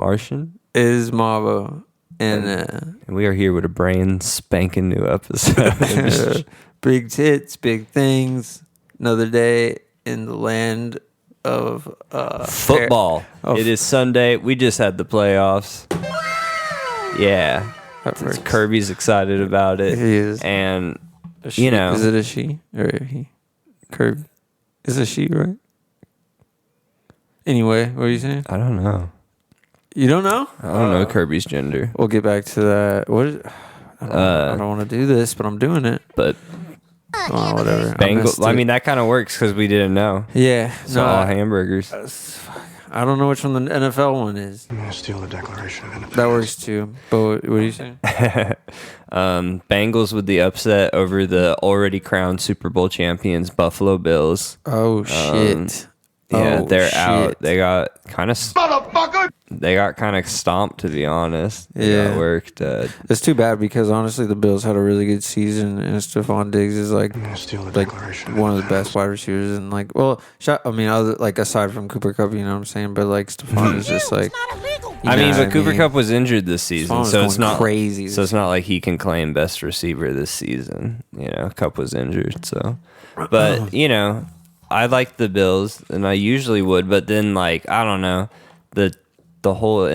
Mrshn. Is Mavo. And we are here with a brand spanking new episode. Big tits, big things. Another day in the land of football. It is Sunday. We just had the playoffs. Yeah. Kirby's excited about it. He is. And, is it a she or a he? Kirby. Is it a she, right? Anyway, what are you saying? I don't know. You don't know? I don't know Kirby's gender. We'll get back to that. I don't want to do this, but I'm doing it. But whatever. I mean, that kind of works because we didn't know. Yeah. It's all hamburgers. I don't know which one the NFL one is. I'm going to steal the Declaration of Independence. That works too. But what are you saying? Bengals with the upset over the already crowned Super Bowl champions Buffalo Bills. Oh, shit. Yeah, they're out. They got kind of stomped, to be honest. Yeah, it worked. It's too bad because honestly, the Bills had a really good season, and Stephon Diggs is like one of the best wide receivers. And aside from Cooper Kupp, you know what I'm saying? But like Stephon is just like. But Cooper Kupp was injured this season, so it's not crazy. So it's not like he can claim best receiver this season. Kupp was injured, so. But I like the Bills, and I usually would, but then I don't know, the whole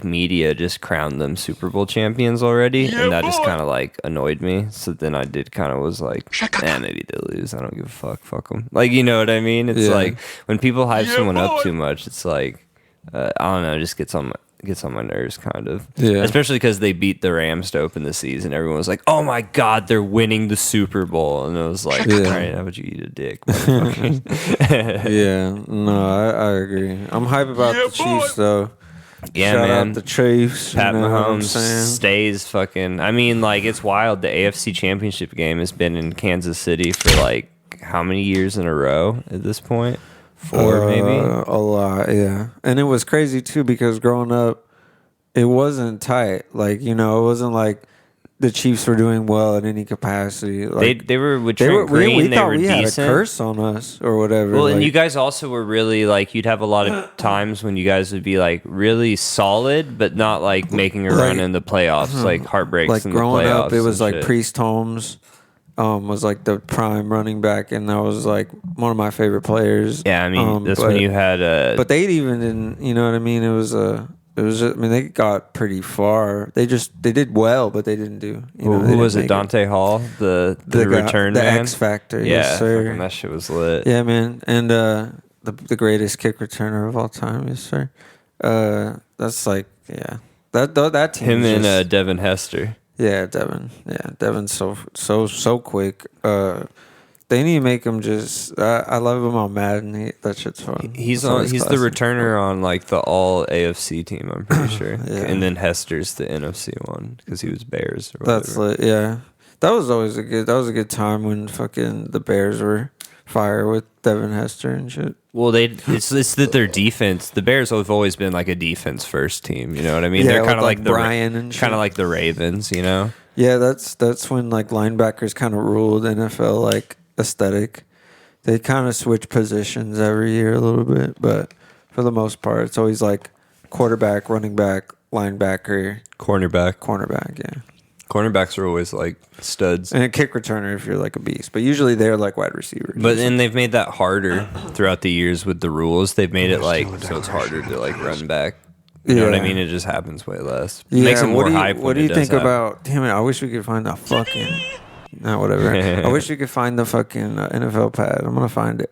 media just crowned them Super Bowl champions already, and that just kind of annoyed me. So then I was like, maybe they lose. I don't give a fuck them. You know what I mean? It's when people hype someone up too much, it's I don't know, it just gets on my nerves, kind of. Yeah. Especially because they beat the Rams to open the season. Everyone was like, "Oh my God, they're winning the Super Bowl," and it was like, "All right, how about you eat a dick?" Yeah, no, I agree. I'm hype about the Chiefs though. Yeah, Shout man. out the Chiefs. Pat Mahomes stays fucking. I mean, it's wild. The AFC Championship game has been in Kansas City for how many years in a row at this point? 4 maybe? A lot, yeah. And it was crazy too because growing up, it wasn't tight. It wasn't like the Chiefs were doing well in any capacity. They were with Trent Green. We thought were we decent. Had a curse on us or whatever. Well, and you guys also were really you'd have a lot of times when you guys would be really solid, but not making a run in the playoffs, heartbreaks in the playoffs. Growing up, it was Priest Holmes. Was the prime running back, and that was one of my favorite players. Yeah, I mean that's when you had. But they even didn't. You know what I mean? It was just, I mean, they got pretty far. They did well, but they didn't do. Who was it? Dante Hall, the return the man, X Factor. Yeah, yes, sir. That shit was lit. Yeah, man, and the greatest kick returner of all time, yes, sir. That's that team. Him and Devin Hester. Yeah, Devin. Yeah, Devin's so quick. They need to make him just. I love him on Madden. That shit's fun. He's the returner on the All AFC team. I'm pretty sure. Yeah. And then Hester's the NFC one because he was Bears. Or That's yeah. That was always a good time when fucking the Bears were fire with Devin Hester and shit. Well, it's that their defense. The Bears have always been a defense first team. You know what I mean? Yeah, they're kind of like Brian and kind of like the Ravens. You know? Yeah, that's when linebackers kind of ruled NFL aesthetic. They kind of switch positions every year a little bit, but for the most part, it's always quarterback, running back, linebacker, cornerback. Yeah. Cornerbacks are always studs. And a kick returner if you're a beast. But usually they're wide receivers. But then they've made that harder throughout the years with the rules. They've made it so it's harder to run back. You know what I mean? It just happens way less. It makes it more hype. What do you think about... Damn it, I wish we could find the fucking... No, whatever. I wish we could find the fucking NFL pad. I'm going to find it.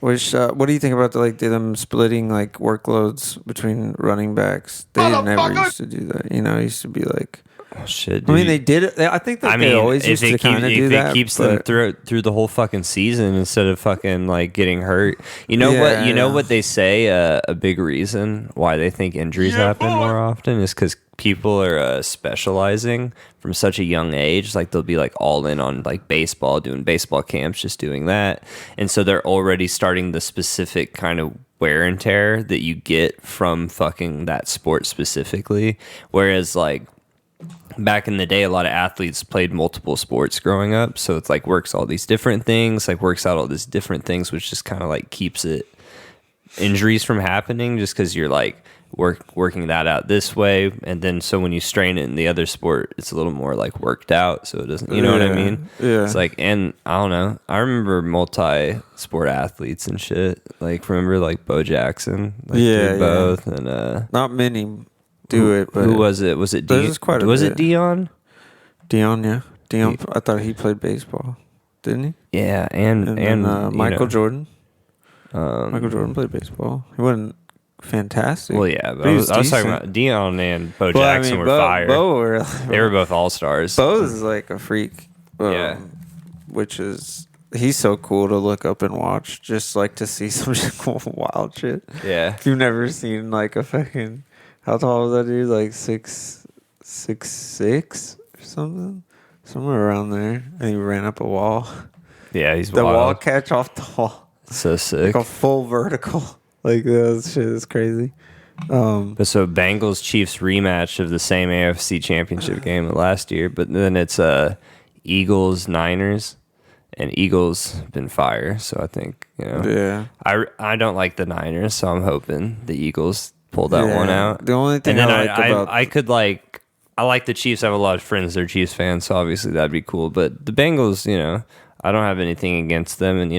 What do you think about them splitting workloads between running backs? They never used to do that. It used to be oh, shit, dude. I mean, they did it. I think that they always used to kind of do that. If it keeps them through the whole fucking season instead of fucking getting hurt. You know what? You know what they say? A big reason why they think injuries happen more often is because people are specializing from such a young age. They'll be all in on baseball, doing baseball camps, just doing that, and so they're already starting the specific kind of wear and tear that you get from fucking that sport specifically. Whereas back in the day, a lot of athletes played multiple sports growing up, so it's works all these different things, works out all these different things, which just kind of keeps it injuries from happening, just because you're working that out this way, and then so when you strain it in the other sport, it's a little more like worked out, so it doesn't, you know what I mean? Yeah. It's like, and I don't know, I remember multi-sport athletes and shit. Like, remember like Bo Jackson? Like, did both, and not many do it. But who was it? Was it it Dion? Dion, yeah. Dion. I thought he played baseball, didn't he? Yeah, and Michael Jordan. Michael Jordan played baseball. He wasn't fantastic. Well, yeah, but I was talking about Dion and Bo Jackson were fire. They were both all-stars. Bo's like a freak. Which is, he's so cool to look up and watch, just like to see some wild shit. Yeah. If you've never seen like a fucking, how tall was that dude? Like 6'6" or something? Somewhere around there. And he ran up a wall. Yeah, he's the wild. wall catch off the wall. So sick. Like a full vertical. Like, that shit is crazy. But so Bengals Chiefs rematch of the same AFC Championship game last year, but then it's Eagles Niners, and Eagles been fire. So I think, Yeah. I don't like the Niners, so I'm hoping the Eagles pull that one out. The only thing and then I like the Chiefs. I have a lot of friends that are Chiefs fans, so obviously that'd be cool. But the Bengals, I don't have anything against them, and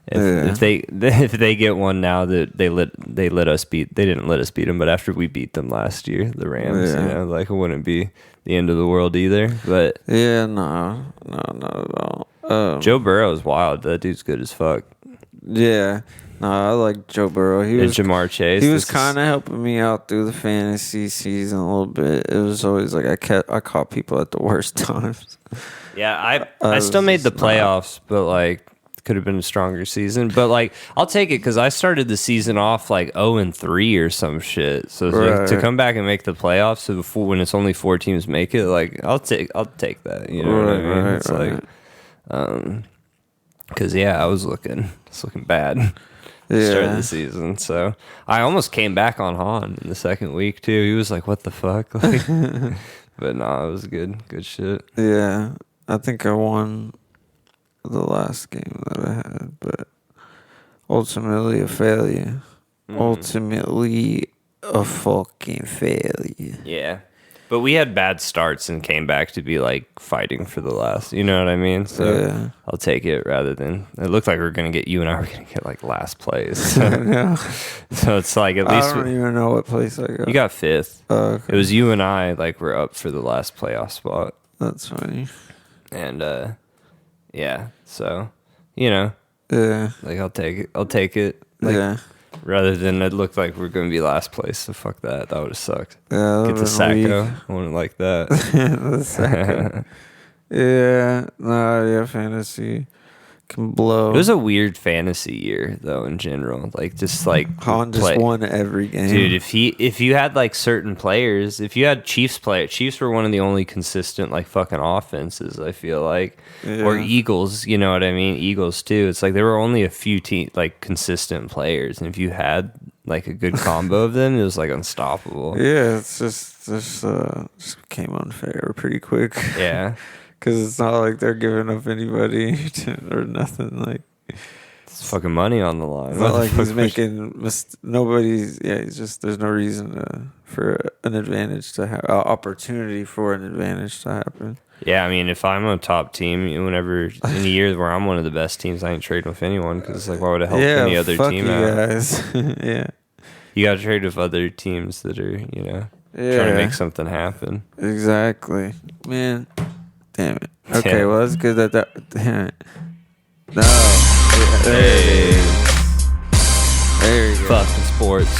if they get one now that they let us beat, they didn't let us beat them, but after we beat them last year, the Rams, like, it wouldn't be the end of the world either. But yeah, no, not at all. Joe Burrow is wild. That dude's good as fuck. Yeah, no, I like Joe Burrow. And Jamar Chase. He was kind of helping me out through the fantasy season a little bit. It was always like I caught people at the worst times. Yeah, I still made the playoffs, but like, could have been a stronger season, but like, I'll take it because I started the season off like 0-3 or some shit. So to come back and make the playoffs, so when it's only 4 teams make it, like, I'll take that. You know what I mean? It's like, because I was looking bad. Start of the season, so I almost came back on Han in the second week too. He was like, "What the fuck?" Like, but no, it was good shit. Yeah, I think I won the last game that I had, but ultimately a failure. Ultimately a fucking failure. Yeah. But we had bad starts and came back to be like fighting for the last, you know what I mean? So I'll take it rather than, it looked like you and I were going to get like last place. So it's like, at least I don't even know what place I got. You got 5th. Oh, okay. It was you and I, like, were up for the last playoff spot. That's funny. And yeah, so like, I'll take it. Like, rather than it looked like we're going to be last place, so fuck that. That would have sucked. Yeah, get the Sacco. I wouldn't like that. The Sacco. Fantasy can blow. It was a weird fantasy year though, in general. Like, just like Han just won every game, dude. If you had like certain players, if you had Chiefs were one of the only consistent like fucking offenses, I feel like, or Eagles. You know what I mean? Eagles too. It's like there were only a few like consistent players, and if you had like a good combo of them, it was like unstoppable. Yeah, it's just became unfair pretty quick. Yeah. Because it's not like they're giving up anybody or nothing. Like, it's fucking money on the line. It's not like he's making nobody's. Yeah, he's just, there's no reason for an advantage to have, opportunity for an advantage to happen. Yeah, I mean, if I'm a top team, whenever in the years where I'm one of the best teams, I ain't trading with anyone because it's like, why would it help any other team out? Guys. Yeah, you got to trade with other teams that are trying to make something happen. Exactly, man. Damn it. Okay, well, that's good that. Damn it. No. There you go. Fucking sports.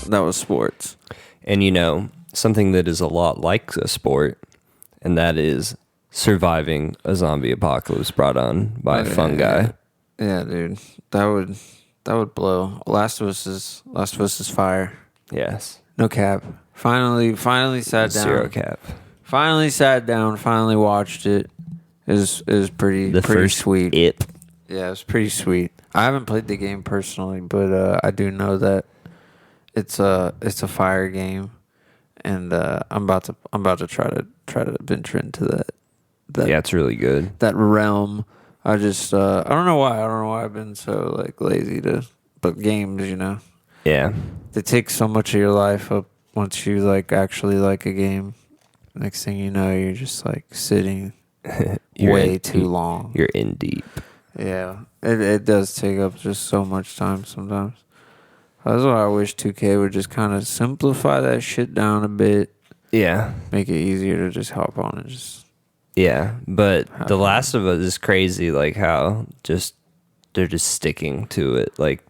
That was sports. And something that is a lot like a sport, and that is surviving a zombie apocalypse brought on by fungi. Yeah, dude. That would blow. Last of Us is fire. Yes. No cap. Finally sat down. Zero cap. Finally sat down. Finally watched it. It was pretty sweet. Yeah, it was pretty sweet. I haven't played the game personally, but I do know that it's a fire game, and I'm about to try to venture into that. Yeah, it's really good. That realm. I don't know why. I don't know why I've been so like lazy to. But games, Yeah. they take so much of your life up once you like actually like a game. Next thing you know, you're just like sitting way too long. You're in deep. Yeah, it does take up just so much time sometimes. That's why I wish 2K would just kind of simplify that shit down a bit. Yeah. Make it easier to just hop on and just. Yeah, but The Last of Us is crazy, like how they're just sticking to it, like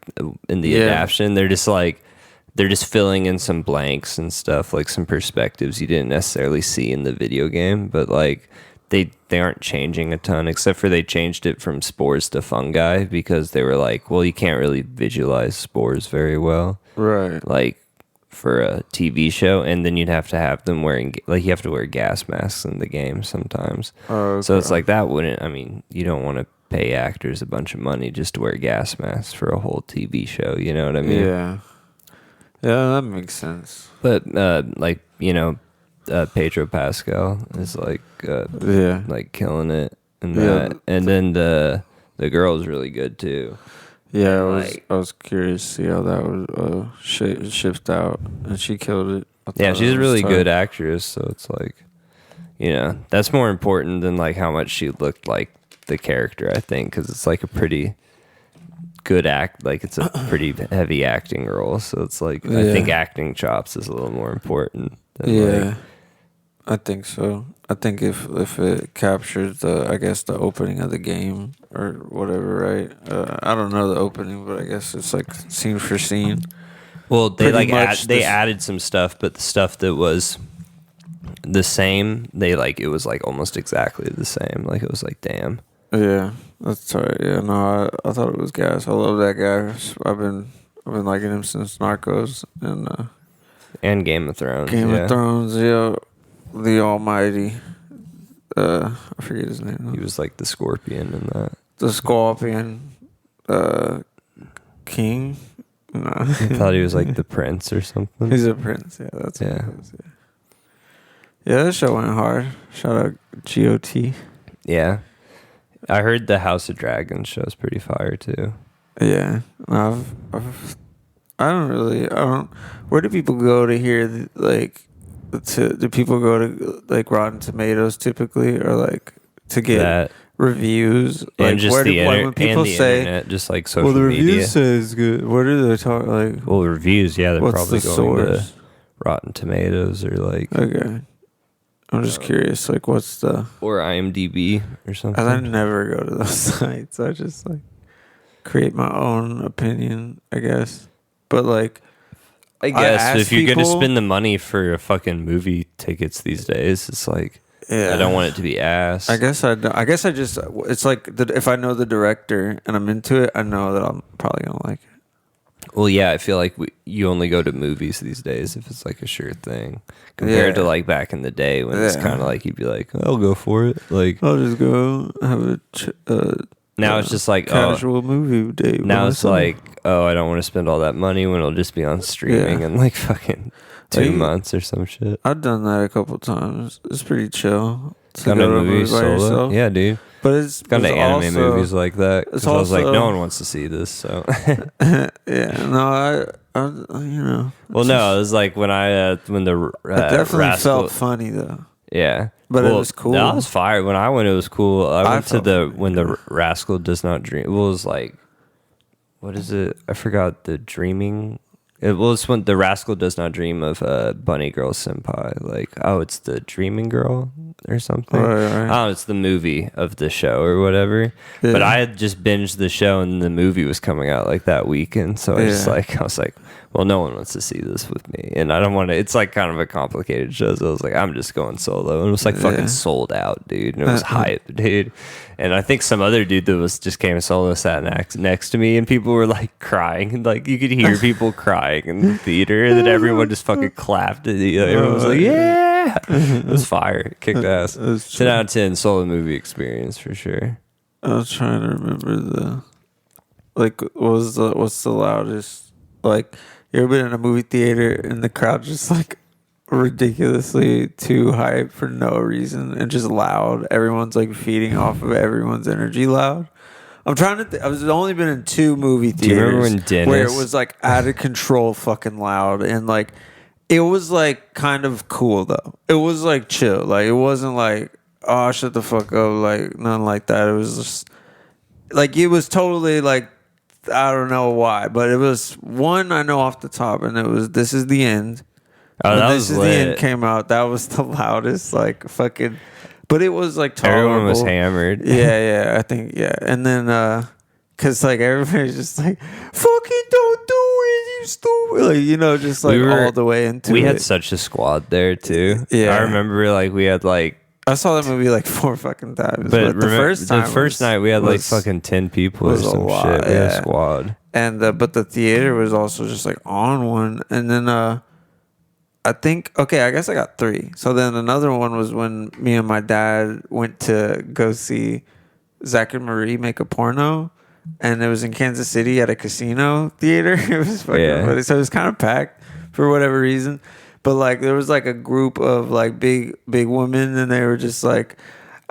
in the adaptation. They're just filling in some blanks and stuff, like some perspectives you didn't necessarily see in the video game, but like they aren't changing a ton, except for they changed it from spores to fungi because they were like, well, you can't really visualize spores very well. Right. Like for a TV show, and then you'd have to have them wearing, like you have to wear gas masks in the game sometimes. Oh, okay. So it's like that wouldn't, I mean, you don't want to pay actors a bunch of money just to wear gas masks for a whole TV show, you know what I mean? Yeah, that makes sense. But Pedro Pascal is like like killing it and that, and then the girl is really good too. Yeah, I was curious to see how that would shift out, and she killed it. Yeah, she's a really good actress, so it's like, that's more important than like how much she looked like the character, I think, because it's like a pretty good act, like it's a pretty heavy acting role, so it's like I think acting chops is a little more important than I think so. I think if it captures the opening of the game or whatever, right? I don't know the opening, but I guess it's like scene for scene. Well, they added some stuff, but the stuff that was the same, it was like almost exactly the same. Like it was like, damn. Yeah, that's right. Yeah, no, I thought it was gas. I love that guy. I've been liking him since Narcos and Game of Thrones. Game of Thrones, yeah. The Almighty. I forget his name. He was like the Scorpion in that. The Scorpion. King. No. I thought he was like the prince or something. He's a prince. Yeah, that's what it was, yeah, that show went hard. Shout out GOT. Yeah. I heard the House of Dragons show's pretty fire too. Yeah. I don't. Where do people go to hear do people go to like Rotten Tomatoes typically, or like to get that, reviews? And like, just when people say internet, just like social media. Well, the reviews say it's good. What do they talk like? Well, reviews, yeah, they're probably the going source? to Rotten Tomatoes or like. Okay. I'm just curious, like, what's the... Or IMDb or something. I never go to those sites. I just, like, create my own opinion, I guess. But, like... I guess if you're going to spend the money for a fucking movie tickets these days, it's like... Yeah. I don't want it to be ass. I guess I just... It's like, if I know the director and I'm into it, I know that I'm probably going to like it. Well, yeah, I feel like you only go to movies these days if it's like a sure thing, compared to like back in the day when it's kind of like you'd be like, I'll go for it. Like I'll just go have now it's just like casual movie day. Now it's like, I don't want to spend all that money when it'll just be on streaming in like fucking 2 months or some shit. I've done that a couple times. It's pretty chill. Kind of movies solo, yeah, dude. But it's kind of anime movies like that. Because I was like, no one wants to see this. So yeah, no, I Well, no, it was like when the it definitely felt funny though. Yeah, but it was cool. That was fire. When I went, it was cool. I went to when the Rascal Does Not Dream. It was like, what is it? I forgot the dreaming. It was when the Rascal Does Not Dream of Bunny Girl Senpai. Like, it's the Dreaming Girl or something. Right. Oh, it's the movie of the show or whatever. Yeah. But I had just binged the show and the movie was coming out like that weekend. So I was like, well, no one wants to see this with me. And I don't want to, it's like kind of a complicated show. So I was like, I'm just going solo. And it was like fucking sold out, dude. And it was hype, dude. And I think some other dude that just came solo sat next to me and people were like crying. And like you could hear people crying in the theater. And then everyone just fucking clapped. Everyone was like, yeah. It was fire. It kicked ass. 10 out of 10 solo movie experience for sure. I was trying to remember what's the loudest, like, you ever been in a movie theater and the crowd just like ridiculously too hype for no reason and just loud. Everyone's like feeding off of everyone's energy loud. I'm trying to I was only been in 2 movie theaters. Do you remember when Dennis, where it was like out of control fucking loud, and like it was like kind of cool though. It was like chill. Like it wasn't like, oh, shut the fuck up, like nothing like that. It was just like, it was totally like, I don't know why, but it was one I know off the top, and it was This Is the End. Oh, when that This was Is lit. the End came out. That was the loudest, like fucking. But it was like tolerable. Everyone was hammered. Yeah, I think and then cause like everybody's just like, fucking don't do it, you stupid. Like, you know, just like all the way into it. We had such a squad there too. Yeah, I remember like we had like. I saw that movie like 4 fucking times. But the first night we had like fucking 10 people or some shit. We had a squad. And but the theater was also just like on one. And then I think, okay, I guess I got 3. So then another one was when me and my dad went to go see Zach and Marie make a porno. And it was in Kansas City at a casino theater. It was fucking funny. So it was kind of packed for whatever reason. But like there was like a group of like big women, and they were just like,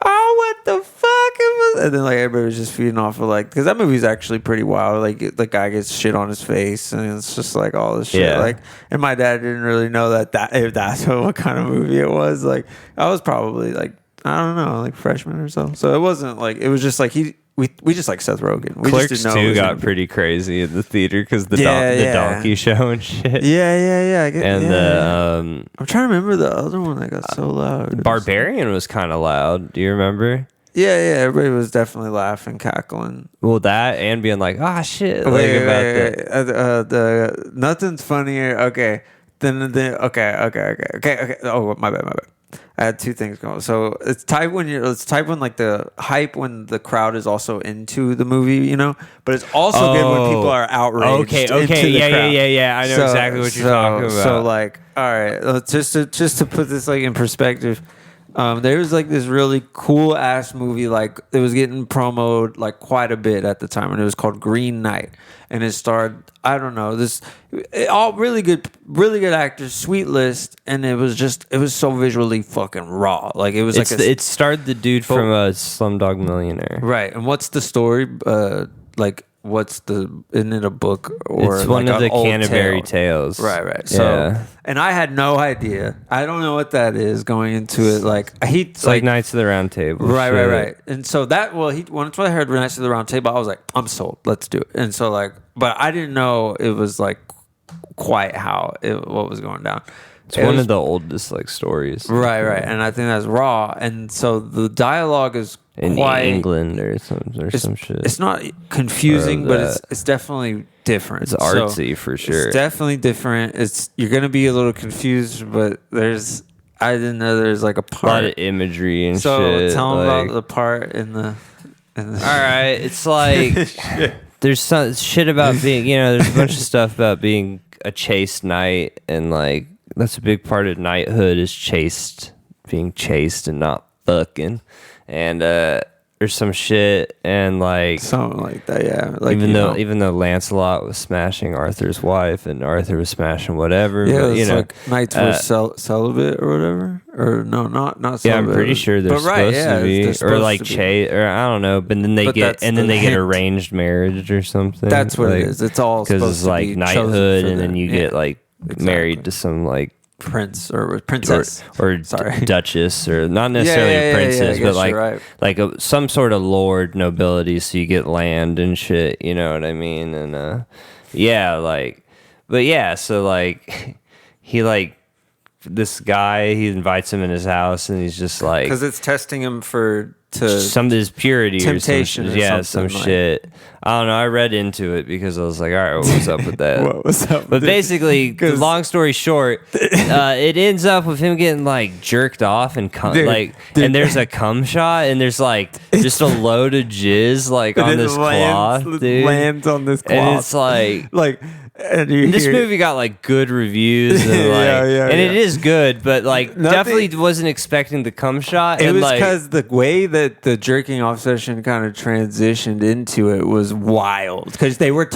oh, what the fuck? And then like everybody was just feeding off of like, because that movie's actually pretty wild. Like the guy gets shit on his face, and it's just like all this shit. Yeah. Like, and my dad didn't really know that if that's what kind of movie it was. Like I was probably like, I don't know, like freshman or so. So it wasn't like, it was just like we just like Seth Rogen. We Clerks just didn't know 2 got pretty crazy in the theater because the donkey show and shit. Yeah. I'm trying to remember the other one that got so loud. Barbarian was kind of loud. Do you remember? Yeah. Everybody was definitely laughing, cackling. Well, that and being like, ah, shit. Wait, The nothing's funnier. Okay. Then okay. Oh, my bad. I had 2 things going. So it's type when like the hype when the crowd is also into the movie, you know. But it's also good when people are outraged. Okay, yeah. I know exactly what you're talking about. So like, all right, just to put this like in perspective. There was like this really cool ass movie, like it was getting promoted like quite a bit at the time, and it was called Green Knight, and it starred, I don't know, all really good actors, sweet list, and it was so visually fucking raw. Like it was it starred the dude from Slumdog Millionaire, right? And what's the story? Isn't it a book or it's one like of the Canterbury Tales? Right. So, and I had no idea. I don't know what that is going into it. Like it's like Knights of the Round Table. Right. And so once I heard Knights of the Round Table, I was like, I'm sold. Let's do it. And so like, but I didn't know it was like quite what was going down. It's one of the oldest like stories. Right. And I think that's raw. And so the dialogue is in England or some shit. It's not confusing, but it's definitely different. It's artsy for sure. It's definitely different. You're gonna be a little confused, but I didn't know there's like a part. A lot of imagery and shit. So tell them about the part in the all right, it's like there's some shit about being, there's a bunch of stuff about being a chaste knight, and like that's a big part of knighthood is being chaste and not fucking. And there's some shit, and like something like that, yeah. Like even though Lancelot was smashing Arthur's wife, and Arthur was smashing whatever, yeah, but, like knights were celibate or whatever, or no, not celibate. Yeah, I'm pretty sure they're supposed to be, or like chaste, or I don't know. But then they get arranged marriage or something. That's what it is. It's all because it's like knighthood, and then you get like married to some like prince or princess or duchess, or not necessarily a princess, but like some sort of lord nobility, so you get land and shit, you know what I mean? And so like he like this guy, he invites him in his house, and he's just like, because it's testing him for some of his purity, temptation, or some shit. I don't know. I read into it because I was like, all right, what was up with that? What was up? But basically, long story short, it ends up with him getting like jerked off and and there's a cum shot, and there's like just a load of jizz like on this cloth, dude. Lands on this cloth, and it's like. And this movie got like good reviews, and it is good, but like definitely wasn't expecting the cum shot. It was because the way that the jerking off session kind of transitioned into it was wild. Because they were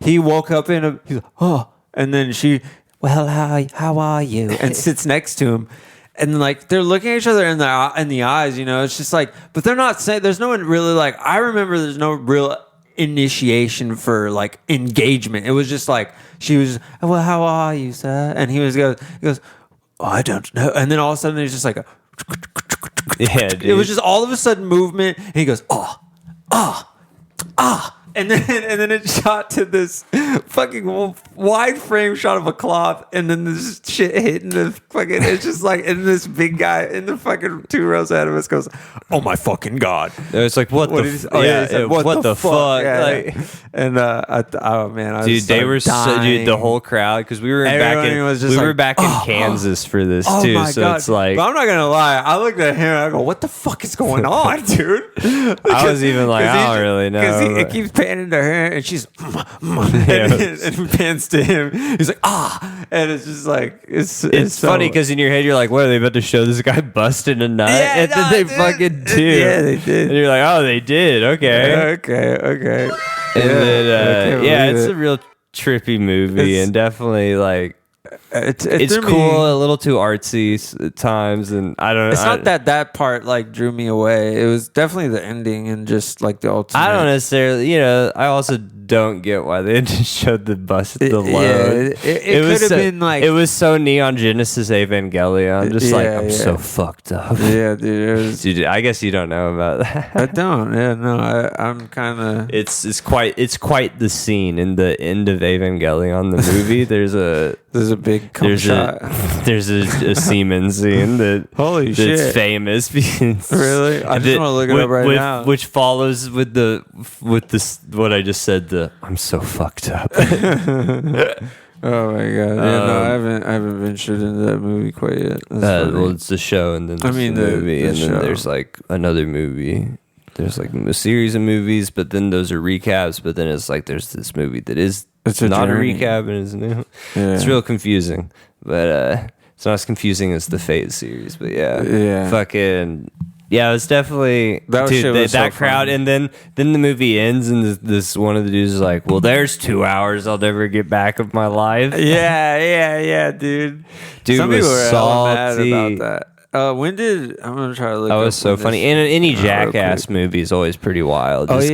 he woke up he's like, oh, and then she well, how are you? And sits next to him. And like they're looking at each other in the eyes, you know. It's just like, but they're not saying. There's no one really like. I remember there's no real initiation for like engagement. It was just like she was, well, how are you, sir? And he goes, oh, I don't know. And then all of a sudden there's just like a, yeah, dude. It was just all of a sudden movement. And he goes, ah. And then it shot to this fucking wide frame shot of a cloth, and then this shit hitting the fucking. It's just like, and this big guy in the fucking 2 rows ahead of us goes, "Oh my fucking god!" It's like what the fuck? Yeah, like, and oh man, I dude, they were dude, the whole crowd because we were back in Kansas for this too. My so god. it's like, but I'm not gonna lie. I looked at him and I go, "What the fuck is going on, dude?" I was even like, I don't really know because it keeps panning to her, and she's and he pans to him. He's like, and it's just like it's funny because in your head you're like, what are they about to show this guy busting a nut? Yeah, and then they fucking do. Yeah, they did. And you're like, oh, they did. Okay. Okay. And then it's a real trippy movie, and definitely like it's cool, a little too artsy at times, and I don't know. It's not that part like drew me away. It was definitely the ending and just like the ultimate. I don't necessarily, I also don't get why they just showed the bust the load. Yeah, it could have been like, it was so Neon Genesis Evangelion, just like I'm so fucked up. Yeah, dude. Dude, I guess you don't know about that. I don't. Yeah, no. I'm kind of. It's quite the scene in the end of Evangelion, the movie. There's a big cum shot. There's a semen scene that holy shit, that's famous. Really, I just want to look it up right now. Which follows with this what I just said. I'm so fucked up. Oh my god! Yeah, no, I haven't ventured into that movie quite yet. Well, it's the show, and then there's the movie, and then there's like another movie. There's like a series of movies, but then those are recaps. But then it's like there's this movie that is not a recap and is new. Yeah. It's real confusing, but it's not as confusing as the Fate series. But fucking. Yeah, it was definitely that crowd, and then the movie ends, and this one of the dudes is like, "Well, there's 2 hours I'll never get back of my life." Yeah, dude. Some was people were salty about that. I'm gonna try to look. That was so funny. And any Jackass movie is always pretty wild. Just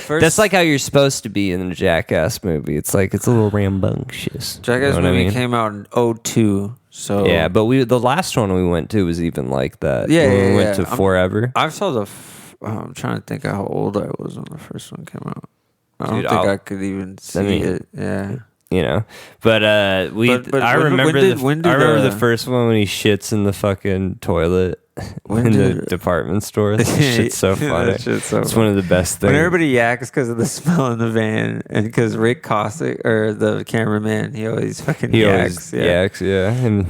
that's like how you're supposed to be in a Jackass movie. It's like it's a little rambunctious. Jackass movie came out in 2002. So yeah, but the last one we went to was even like that. Yeah, we went to Forever. I saw I'm trying to think of how old I was when the first one came out. I don't think I could even see it. Yeah. But I remember the first one when he shits in the fucking toilet in the department store. That shit's so funny. It's one of the best things. When everybody yaks because of the smell in the van, and because Rick Cossack, or the cameraman, he always fucking yaks. And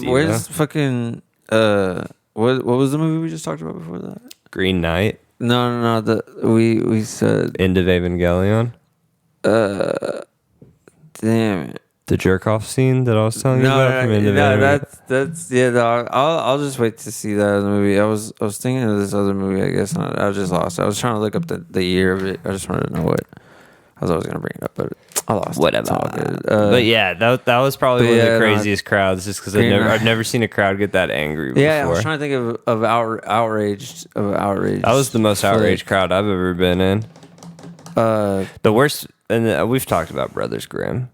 where's fucking what was the movie we just talked about before that? Green Knight. No. We said End of Evangelion. Damn it. The jerk off scene that I was telling you about from End of Evangelion. I'll just wait to see that in the movie. I was thinking of this other movie, I guess. I was just lost. I was trying to look up the year of it. I just wanted to know what. I was always going to bring it up, but I lost. Whatever. But yeah, that was probably one of the craziest crowds, just because I've never seen a crowd get that angry before. Yeah, I was trying to think of outraged. That was the most outraged crowd I've ever been in. The worst, and we've talked about Brothers Grimm.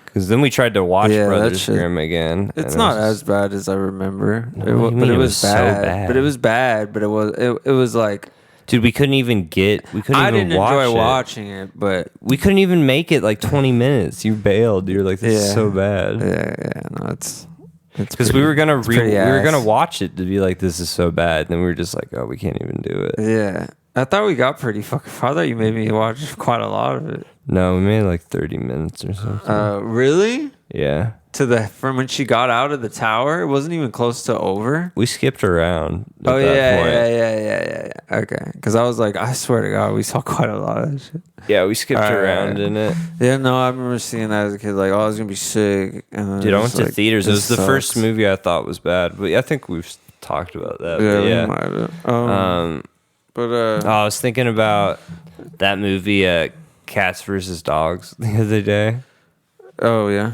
Because then we tried to watch Brothers Grimm again. It's not as bad as I remember. It was bad. So bad. But it was bad. But it was like, dude, we couldn't even watch it. I didn't enjoy watching it, but we couldn't even make it like 20 minutes. You bailed. You're like, this is so bad. Yeah. No, it's because we were gonna watch it to be like, this is so bad. And then we were just like, oh, we can't even do it. Yeah. I thought we got pretty fucking far. I thought you made me watch quite a lot of it. No, we made like 30 minutes or something. Really? Yeah. From when she got out of the tower, it wasn't even close to over. We skipped around. Yeah. Okay, because I was like, I swear to God, we saw quite a lot of that shit. Yeah, we skipped around in it. Yeah, no, I remember seeing that as a kid. Like, oh, I was gonna be sick. And dude, I went to theaters. It was the first movie I thought was bad, but I think we've talked about that. Yeah, we might have. I was thinking about that movie, Cats vs. Dogs, the other day. Oh yeah.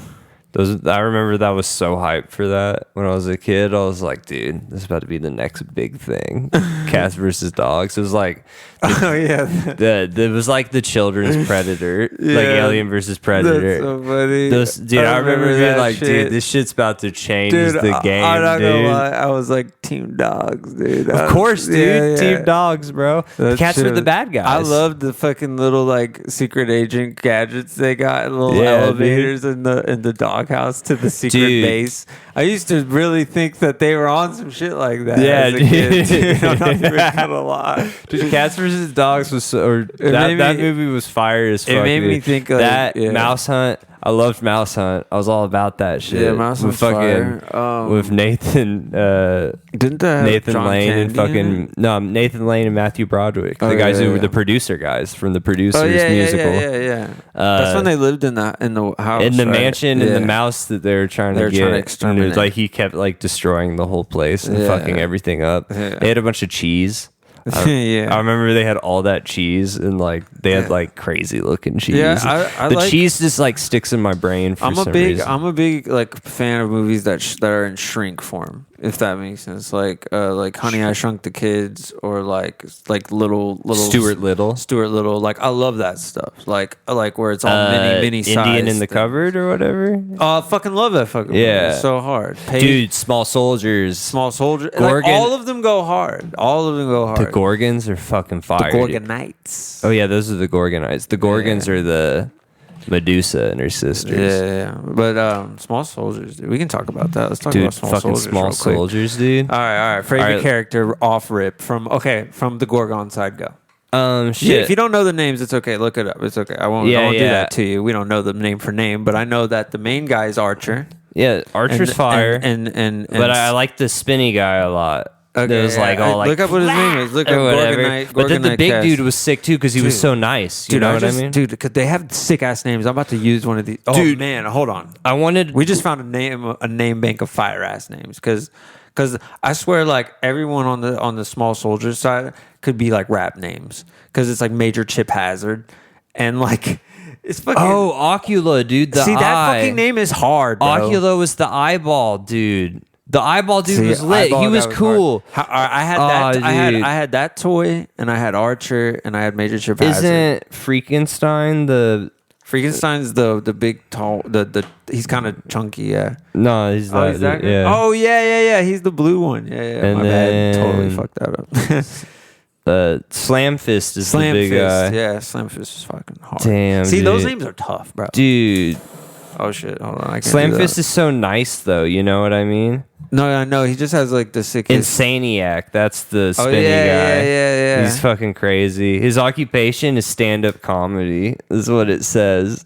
I remember that was so hyped for that when I was a kid. I was like, dude, this is about to be the next big thing. Cats versus dogs. It was like, it was like the children's Predator, like Alien versus Predator. That's so funny. Dude, I remember being like, dude, this shit's about to change the game. I'm not gonna lie, I was like Team Dogs, dude. Of course, dude. Team Dogs, bro. The cats were the bad guys. I loved the fucking little like secret agent gadgets they got, little elevators in the doghouse to the secret base. I used to really think that they were on some shit like that. Yeah, as a kid, dude. I'm not even gonna lie. Dude, Cats vs. Dogs was that movie was fire as fuck. It made me think like, that Mouse Hunt. I loved Mouse Hunt. I was all about that shit. Yeah, Mouse Hunt fire. With Nathan. Didn't that Nathan John Lane Candy and Nathan Lane and Matthew Broderick, the guys who were the producer guys from the Producers musical. Yeah. That's when they lived in the house, in the mansion, and the mouse that they were trying to get. Exterminate. And it was like he kept like destroying the whole place and fucking everything up. Yeah. They had a bunch of cheese. I remember they had all that cheese and like they had like crazy looking cheese. Yeah, the cheese just like sticks in my brain for some reason. I'm a big like fan of movies that are in shrink form, if that makes sense. Like Honey, I Shrunk the Kids, or like little Stuart Little. Like I love that stuff. Like where it's all mini size. Indian in the Cupboard or whatever. Fucking love that fucking movie. It's so hard. Dude, Small Soldiers. Like, all of them go hard. The Gorgons are fucking fire. The Gorgonites. Oh yeah, those are the Gorgonites. The Gorgons are the Medusa and her sisters. Yeah. But Small Soldiers, dude. We can talk about that. Let's talk about Small Soldiers, dude. All right. Favorite character off rip from the Gorgon side, go. Shit. Yeah, if you don't know the names, it's okay. Look it up. It's okay. I won't do that to you. We don't know the name for name, but I know that the main guy is Archer. Yeah, Archer's fire. And but I like the spinny guy a lot. Okay, was like all like look up what his name is. Look up Gorgonite. But then the big dude was sick too because he was so nice. You know what I mean? Dude, because they have sick ass names. I'm about to use one of these. Oh dude, man, hold on. We just found a name bank of fire ass names because I swear like everyone on the Small Soldiers side could be like rap names because it's like Major Chip Hazard and like. It's fucking Ocula, dude. That fucking name is hard, bro. Ocula was the eyeball dude. The eyeball dude was lit. He was cool. I had that. I had that toy, and I had Archer, and I had Major Chip Hazard. Isn't Frankenstein's the big tall he's kind of chunky, yeah. No, he's that. Yeah. Oh yeah. He's the blue one. Yeah. And my bad. Totally fucked that up. Slam Fist is the big guy. Yeah, Slam Fist is fucking hard. Damn. See, those names are tough, bro. Dude. Oh shit! Hold on. Slam Fist is so nice, though. You know what I mean? No, I know. He just has like the sickest. Insaniac. That's the spinny guy. Yeah. He's fucking crazy. His occupation is stand-up comedy. Is what it says.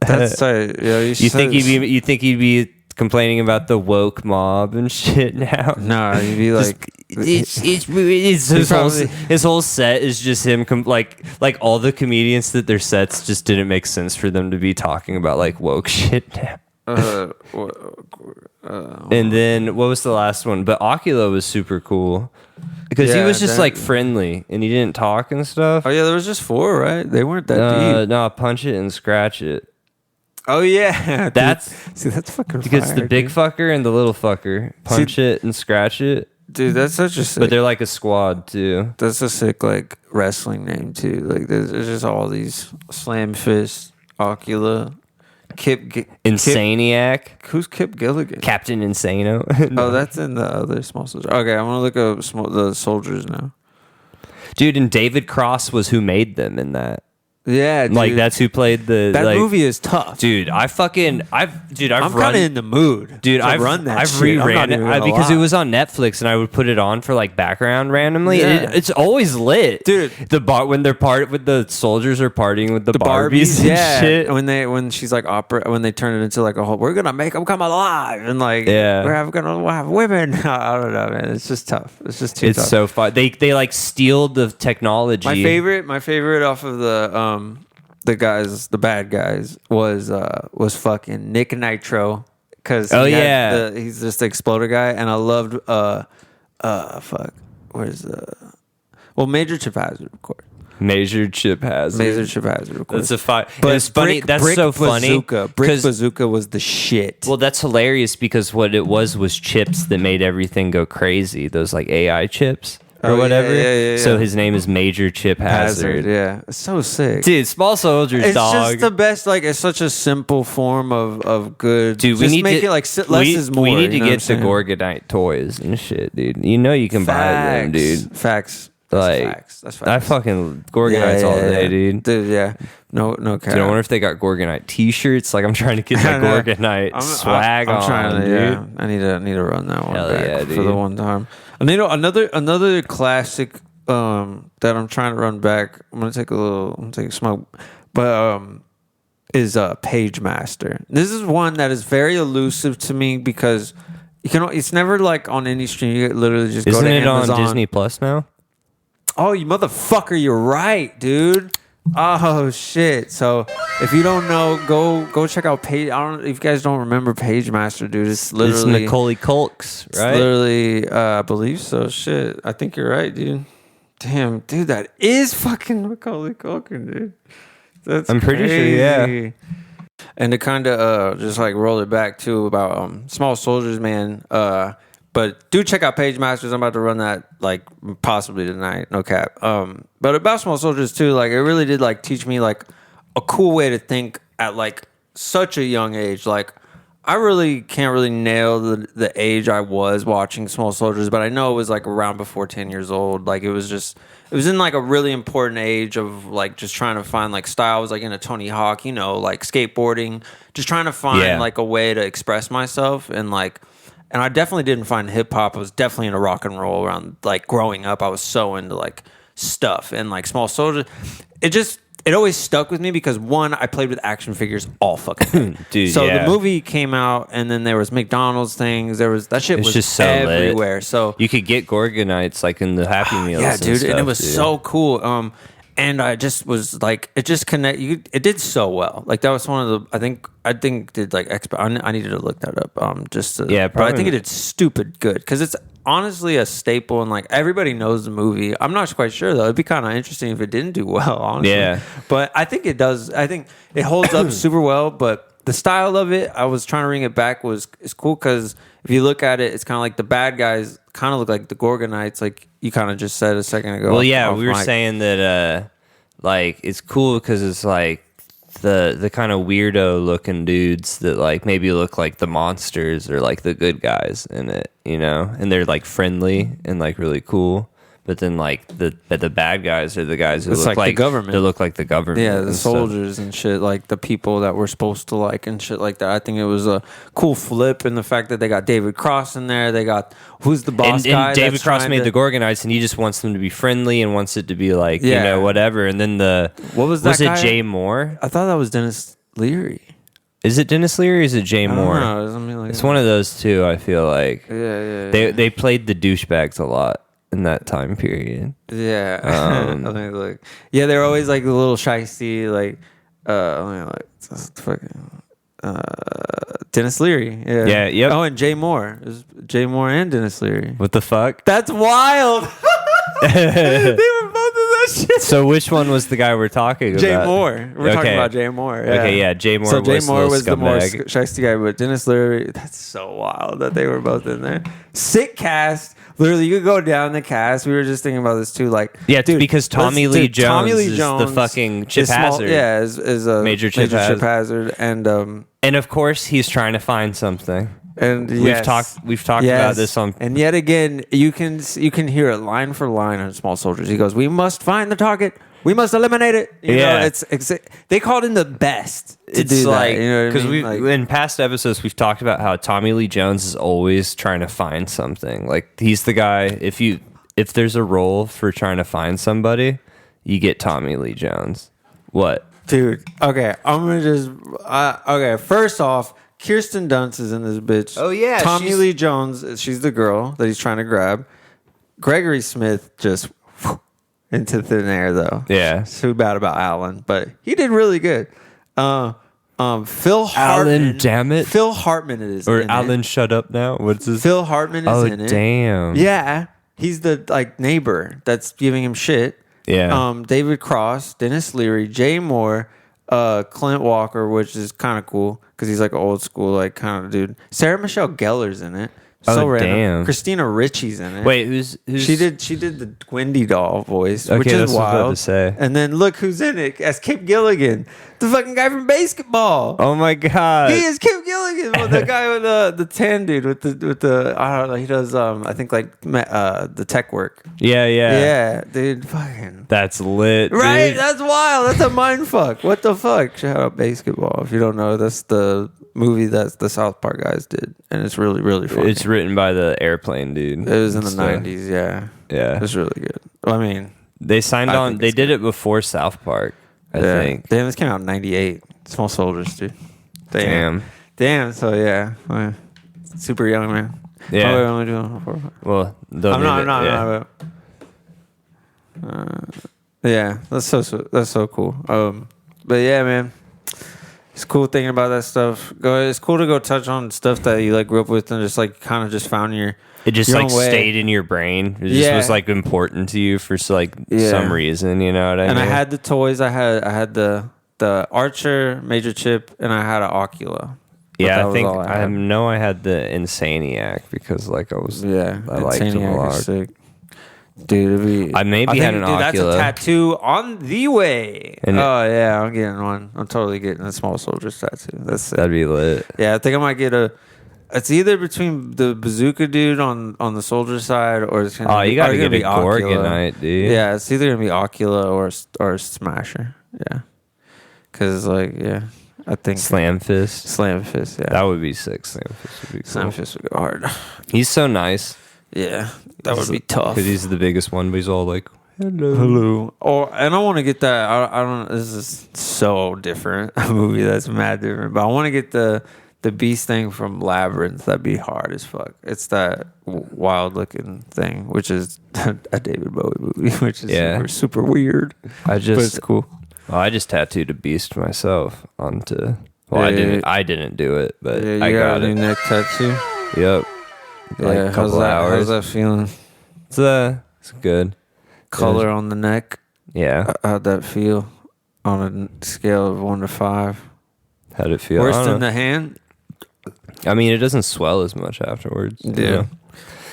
That's right. Yeah, you think he'd be complaining about the woke mob and shit now? No, he'd be like, his whole set is just him. Like all the comedians that their sets just didn't make sense for them to be talking about like woke shit now. And then what was the last one? But Ocula was super cool because he was just like friendly and he didn't talk and stuff. Oh yeah, there was just 4, right? They weren't that deep. No, Punch It and Scratch It. Oh yeah, that's fucking because fire, the big fucker and the little fucker Punch It and Scratch It. Dude, that's such a sick. But they're like a squad too. That's a sick like wrestling name too. Like there's just all these Slam Fist, Ocula, Insaniac. Who's Kip Gilligan? Captain Insano. Oh, that's in the other Small Soldiers. Okay, I'm gonna look up the soldiers now. Dude, and David Cross was who made them in that. Yeah, dude. Like that's who played the. That movie is tough, dude. I'm kind of in the mood, dude. I've reran it because it was on Netflix, and I would put it on for like background randomly. Yeah. It's always lit, dude. When the soldiers are partying with the Barbies and shit. When she's like when they turn it into like a whole, we're gonna make them come alive, and like we're gonna have women. I don't know, man. It's just tough. It's just too tough. It's so fun. They like steal the technology. My favorite off of the bad guys was fucking Nick Nitro because he's just the exploder guy, and I loved Major Chip Hazard, of course. Major chip hazard. Of course. That's a fight. But it's funny. That's so funny. Brick Bazooka was the shit. Well, that's hilarious because what it was chips that made everything go crazy. Those like AI chips or whatever. Yeah. So his name is Major Chip Hazard. Yeah, it's so sick, dude. Small Soldiers, it's dog. It's just the best. Like, it's such a simple form of good. Dude, we need to make it like less is more. We need to get the Gorgonite toys and shit, dude. You know you can buy them, dude. Facts. That's facts. I fucking Gorgonites all day, dude. Yeah. No cap. Dude, I wonder if they got Gorgonite T-shirts. Like, I'm trying to get that Gorgonite swag on, trying to, dude. Yeah, I need to run that one back dude. for the one time. And another classic that I'm trying to run back. I'm gonna take a smoke, but is Page Master. This is one that is very elusive to me because it's never like on any stream. You literally just go to Amazon. Isn't it on Disney Plus now? Oh, you motherfucker! You're right, dude. Oh shit! So if you don't know, go check out Page. I don't. If you guys don't remember Page Master, dude, it's literally Macaulay Culkin, right? It's literally, I believe so. Shit, I think you're right, dude. Damn, dude, that is fucking Macaulay Culkin, dude. I'm pretty sure, yeah. And to kind of just like roll it back too about Small Soldiers, man. But do check out Page Masters. I'm about to run that like possibly tonight. No cap. But about Small Soldiers too, like it really did like teach me like a cool way to think at like such a young age. Like I really can't really nail the age I was watching Small Soldiers, but I know it was like around before 10 years old. Like it was in like a really important age of like just trying to find like style. I was like into Tony Hawk, like skateboarding, just trying to find like a way to express myself and I definitely didn't find hip hop. I was definitely into rock and roll around like growing up. I was so into like stuff and like Small Soldiers. It always stuck with me because one, I played with action figures all fucking day. Dude. So the movie came out and then there was McDonald's things. That shit was just so everywhere. lit. So you could get Gorgonites like in the Happy Meals. Yeah, dude, stuff, and it was dude. so cool. And I just was like, it just it did so well. Like that was one of the I think did like I needed to look that up. But I think it did stupid good because it's honestly a staple and like everybody knows the movie. I'm not quite sure though. It'd be kind of interesting if it didn't do well, honestly. Yeah, but I think it does. I think it holds up super well. But the style of it, I was trying to bring it back is cool because if you look at it, it's kind of like the bad guys kind of look like the Gorgonites, like you kind of just said a second ago. Well, yeah, we were saying that like it's cool because it's like the kind of weirdo looking dudes that like maybe look like the monsters or like the good guys in it, and they're like friendly and like really cool. But then, like the bad guys are the guys who look like the government. They look like the government. Yeah, the soldiers and shit, like the people that we're supposed to like and shit like that. I think it was a cool flip in the fact that they got David Cross in there. They got who's the boss guy. And David Cross made the Gorgonites, and he just wants them to be friendly and wants it to be like whatever. And then what was that? Was it Jay Moore? I thought that was Dennis Leary. Is it Dennis Leary or is it Jay Moore? It's one of those two. I feel like they played the douchebags a lot in that time period. Yeah. I think like they're always like the little shiesty fucking Dennis Leary. Yeah. Yep. Oh, and Jay Moore. It was Jay Moore and Dennis Leary. What the fuck? That's wild. They were both in that shit. So which one was the guy we're talking about? Jay Moore. We're talking about Jay Moore. Yeah. Okay, yeah. Jay Moore was the more shiesty guy, but Dennis Leary, that's so wild that they were both in there. Sick cast. Literally, you could go down the cast. We were just thinking about this too. Like, dude, because Tommy Lee Jones is the fucking Chip Hazard. Is a major Chip Hazard, and of course he's trying to find something. And we've talked about this on. And yet again, you can hear it line for line on Small Soldiers. He goes, "We must find the target. We must eliminate it." You know, they called in the best to do that. You know what I mean? Because in past episodes we've talked about how Tommy Lee Jones is always trying to find something. Like he's the guy. If there's a role for trying to find somebody, you get Tommy Lee Jones. What, dude? Okay, I'm gonna just. Okay, first off, Kirsten Dunst is in this bitch. Oh yeah, Tommy Lee Jones. She's the girl that he's trying to grab. Gregory Smith just. Into thin air though. Yeah. Too bad about Alan, but he did really good. Phil Hartman. Alan, damn it. Phil Hartman is or in Alan, it. Shut up now. What's his? Phil Hartman is in it. Oh damn. Yeah, he's the like neighbor that's giving him shit. Yeah. David Cross, Dennis Leary, Jay Moore, Clint Walker, which is kind of cool because he's like an old school like kind of dude. Sarah Michelle Gellar's in it. So random. Damn. Christina Ricci's in it. Wait, who's she did the Wendy doll voice, which that's is what I was about wild. to say. And then look who's in it as Kip Gilligan, the fucking guy from Basketball. Oh my god. He is Kip Gilligan, the guy with the tan dude with the I don't know. He does I think like the tech work. Yeah, dude, fucking. That's lit, Right, dude. that's wild. That's a mind fuck. What the fuck? Shout out Basketball. If you don't know, that's the movie that the South Park guys did, and it's really, really funny. It's written by the Airplane dude. It was in the 90s, yeah. Yeah. It was really good. I mean, They signed I on. think They it's did it before South Park, I think. Damn, this came out in 98. Small Soldiers, dude. Damn. So yeah. Super young, man. Yeah. Oh, wait, I'm only doing Well, I'm not. Yeah, that's so cool. But yeah, man. It's cool thinking about that stuff. It's cool to go touch on stuff that you like grew up with and just like kind of just found It just your like own way. stayed in your brain. It just was like important to you for like some reason. You know what I mean? And I had the toys. I had the Archer, Major Chip, and I had an Ocula. But Yeah, that I was think all I had. know I had the Insaniac because like I was Yeah, I liked him a Insaniac lot. is sick. Dude, it'd be, I maybe had an That's a Ocula. tattoo on the way. And oh yeah, I'm getting one. I'm totally getting a Small Soldiers tattoo. That's it. That'd be lit. Yeah, I think I might get a. It's either between the bazooka dude on the soldier side, or it's gonna Oh, be, you gotta get a Ocula. Gorgonite, dude. Yeah, it's either gonna be Ocula or Smasher. Yeah, because like I think Slam Fist. Slam Fist. Yeah, That would be sick. Slam Fist would be cool. Slam Fist would go hard. He's so nice. Yeah, that would be tough. Because he's the biggest one, but he's all like, Hello. And I want to get that. I don't. This is so different. A movie that's mad different. But I want to get the beast thing from Labyrinth. That'd be hard as fuck. It's that wild looking thing, which is a David Bowie movie, which is super, super weird. I But it's cool. Well, I just tattooed a beast myself onto. Well, I didn't do it, but Yeah, you I got a it. new neck tattoo. Yep. Like a couple hours. How's that feeling? It's good. Color on the neck. Yeah. How'd that feel on a scale of 1 to 5? How'd it feel? Worse I don't than know. the hand. I mean, it doesn't swell as much afterwards. you Yeah. know?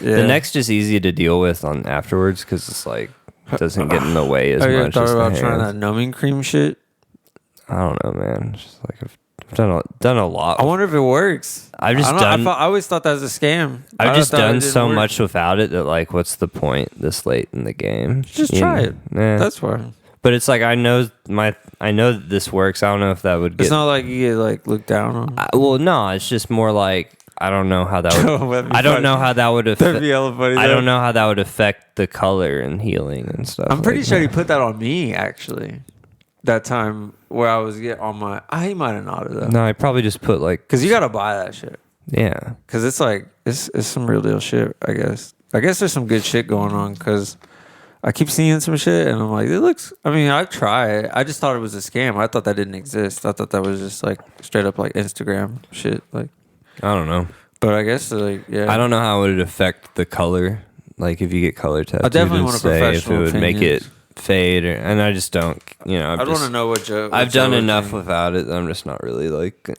Yeah. The neck's just easy to deal with on afterwards because it's like it doesn't get in the way as Have you ever much. thought as about the trying that hands. numbing cream shit? I don't know, man. It's just like I've done a lot. I wonder if it works. I've just I don't know, done. I always thought that was a scam. I've just thought it done didn't so work. much without it that like, what's the point this late in the game? Just You try know? it. Nah. That's why. But it's like I know that this works. I don't know if that would get. It's not like you get like looked down on. Well, no, it's just more like I don't know how that Oh, would. that'd be I don't funny. know how that would That'd affect. be hella funny. I though. don't know how that would affect the color and healing and stuff. I'm pretty like sure that. he put that on me actually. That time where I was getting on my. He might have not though. No, I probably just put like Because you got to buy that shit. yeah. Because it's like it's some real deal shit. I guess there's some good shit going on. Because I keep seeing some shit and I'm like, it looks. I mean, I try it. I just thought it was a scam. I thought that didn't exist. I thought that was just like straight up like Instagram shit. Like, I don't know. but I guess like yeah. I don't know how it would affect the color. Like if you get color tattooed, definitely and want a say if it professional would make opinion. it fade, and I just don't. You know, I'd want to know what Joe. I've done enough without it. I'm just not really like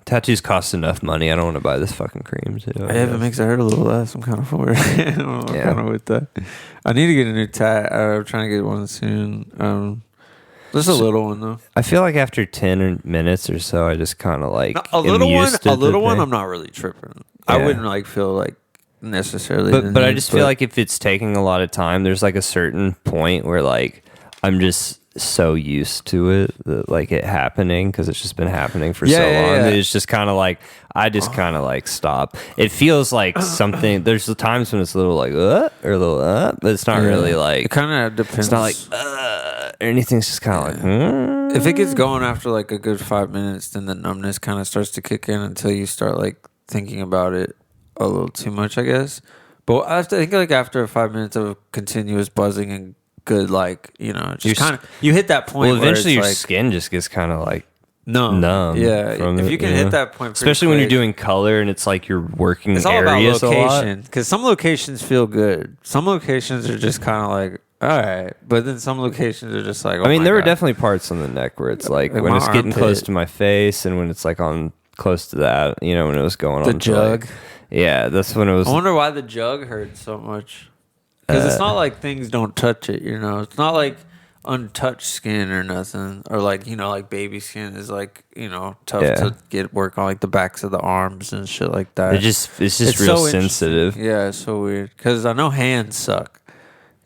tattoos cost enough money. I don't want to buy this fucking cream. Too, Yeah, if it makes it hurt a little less, I'm kind of for it. I'm kind of with that. I need to get a new tat. I'm trying to get one soon. Just a little one though. I feel like after 10 minutes or so, I just kind of like A little am one. used to A little the one. thing. I'm not really tripping. I Yeah. wouldn't like feel like necessarily. But I just feel like if it's taking a lot of time, there's like a certain point where like I'm just so used to it that like it happening because it's just been happening for so long. That it's just kind of like I just kind of like stop. It feels like something. There's the times when it's a little like or a little but it's not really like. It kind of depends. It's not like or anything's just kind of like. If it gets going after like a good 5 minutes, then the numbness kind of starts to kick in until you start like thinking about it a little too much, I guess. But I think like after 5 minutes of continuous buzzing and good, like just kind of you hit that point. Well, eventually where your it's like skin just gets kind of like numb. Yeah, from if it, you can hit that point, pretty especially when you're quick. doing color and it's like you're working It's all about areas a lot. location because some locations feel good. Some locations are just kind of like all right. But then some locations are just like, oh I mean, my there were God. definitely parts on the neck where it's like Like when my it's getting close armpit. to my face and when it's like on close to that, you know, when it was going The on to, like- jug. yeah, that's when it was. I wonder why the jug hurt so much. Because it's not like things don't touch it, you know. It's not like untouched skin or nothing, or like, you know, like baby skin is like, you know, tough to get work on, like the backs of the arms and shit like that. It's just real so sensitive. Yeah, it's so weird. Because I know hands suck.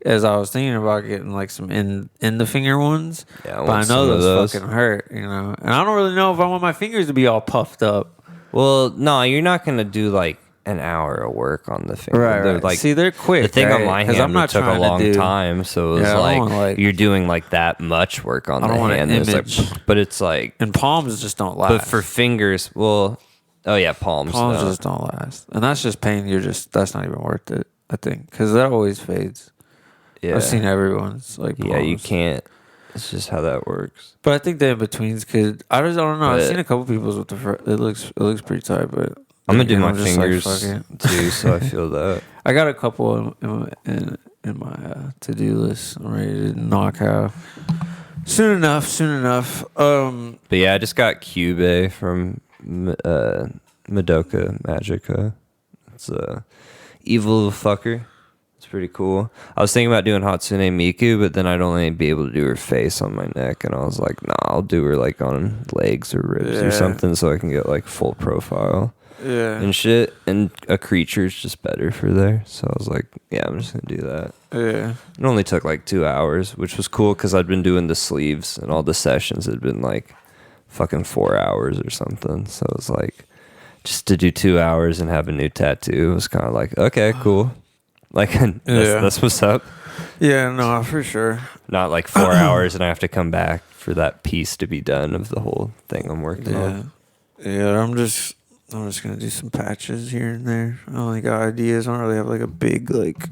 As I was thinking about getting like some in the finger ones, Yeah, but I know those fucking hurt, you know. And I don't really know if I want my fingers to be all puffed up. Well, no, you're not gonna do like an hour of work on the finger. Right. Like, see, they're quick. the thing right? on my 'Cause hand it took a long time, so it was Yeah, I don't like, want, you're doing like that much work on I the don't want an hand. It's image. like, but it's like, And palms just don't last. but for fingers, well, oh yeah, palms. Palms no. just don't last, and that's just pain. That's not even worth it. I think because that always fades. Yeah, I've seen everyone's like. yeah, you palms. can't. It's just how that works. But I think the in betweens could. I don't know. I've But- seen a couple people's with the. It looks pretty tight, but I'm gonna do again, my I'm just fingers fuck it. too, so I feel that. I got a couple in my to do list. I'm ready to knock out soon enough. But yeah, I just got Cube from Madoka Magica. It's a evil little fucker. It's pretty cool. I was thinking about doing Hatsune Miku, but then I'd only be able to do her face on my neck, and I was like, nah, I'll do her like on legs or ribs or something, so I can get like full profile. Yeah. And shit, and a creature's just better for there. So I was like, yeah, I'm just gonna do that. Yeah. It only took like 2 hours, which was cool because I'd been doing the sleeves and all the sessions had been like fucking 4 hours or something. So it was like, just to do 2 hours and have a new tattoo was kind of like, okay, cool. Like, that's what's up. Yeah, no, for sure. Not like 4 hours and I have to come back for that piece to be done of the whole thing I'm working on. Yeah, I'm just gonna do some patches here and there. I only got ideas. I don't really have like a big like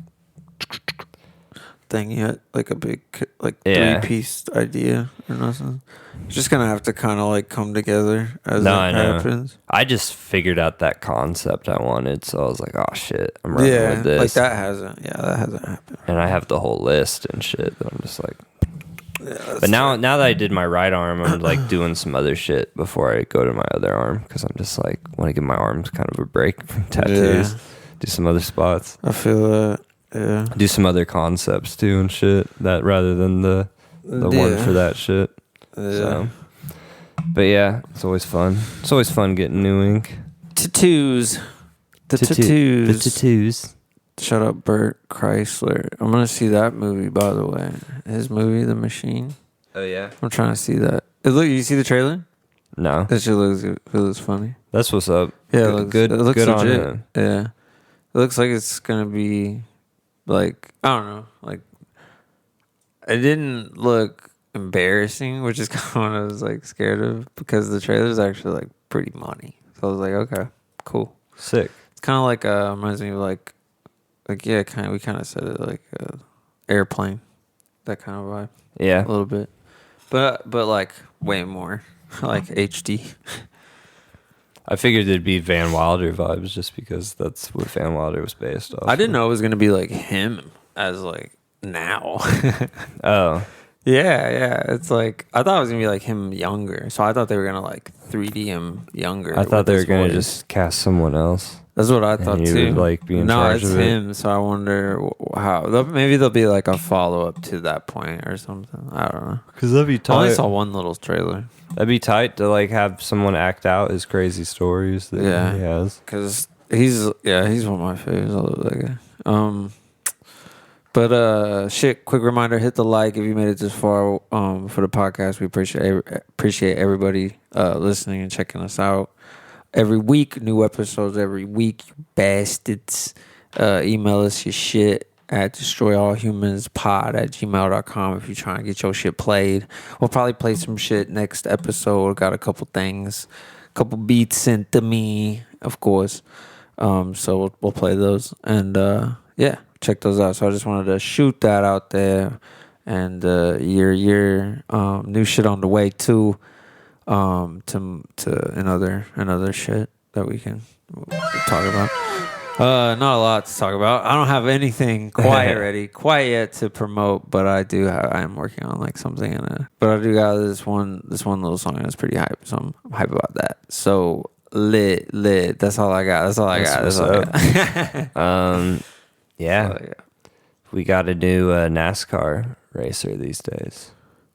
thing yet, like a big like 3-piece idea or nothing. Just gonna have to kind of like come together as that happens. I just figured out that concept I wanted, so I was like, oh shit, I'm running with this. Like that hasn't happened. And I have the whole list and shit that I'm just like. Yeah, But now that I did my right arm, I'm like doing some other shit before I go to my other arm because I'm just like want to give my arms kind of a break from tattoos. Yeah. Do some other spots. I feel that. Yeah. Do some other concepts too and shit that rather than the one for that shit. Yeah. So, but yeah, it's always fun. It's always fun getting new ink. Tattoos. The tattoos. Shut up, Bert Chrysler. I'm gonna see that movie, by the way. His movie, The Machine. Oh yeah. I'm trying to see that. You see the trailer? No, That shit looks funny. that's what's up. Yeah, good. It looks good on legit. him. Yeah, it looks like it's gonna be like I don't know. Like it didn't look embarrassing, which is kind of what I was like scared of because the trailer's actually like pretty money. So I was like, okay, cool. Sick. It's kind of like reminds me of like yeah, we kind of said it like airplane, that kind of vibe. Yeah. A little bit, but like way more like HD. I figured it'd be Van Wilder vibes just because that's what Van Wilder was based off. I didn't know it was gonna be like him as like now. Oh. Yeah. It's like I thought it was gonna be like him younger, so I thought they were gonna like 3D him younger. I thought with they were his gonna voice. just cast someone else. That's what I thought and he too. would, like, be in no, charge it's of it. him. So I wonder how. Maybe there'll be like a follow up to that point or something. I don't know. Because that'd be I only saw one little trailer. That'd be tight to like have someone act out his crazy stories that he has. Because he's one of my favorites. I love that guy. But shit, quick reminder, hit the like if you made it this far for the podcast. We appreciate everybody listening and checking us out every week. New episodes every week, you bastards. Email us your shit at destroyallhumanspod@gmail.com if you're trying to get your shit played. We'll probably play some shit next episode. Got a couple things, couple beats sent to me, of course. So we'll play those and yeah, check those out. So I just wanted to shoot that out there, and your new shit on the way too. To another shit that we can talk about. Not a lot to talk about. I don't have anything quite yet to promote, but I am working on like something but I do got this one little song that's pretty hype, so I'm hype about that. So lit. That's all I got. Yeah. We got a new NASCAR racer these days.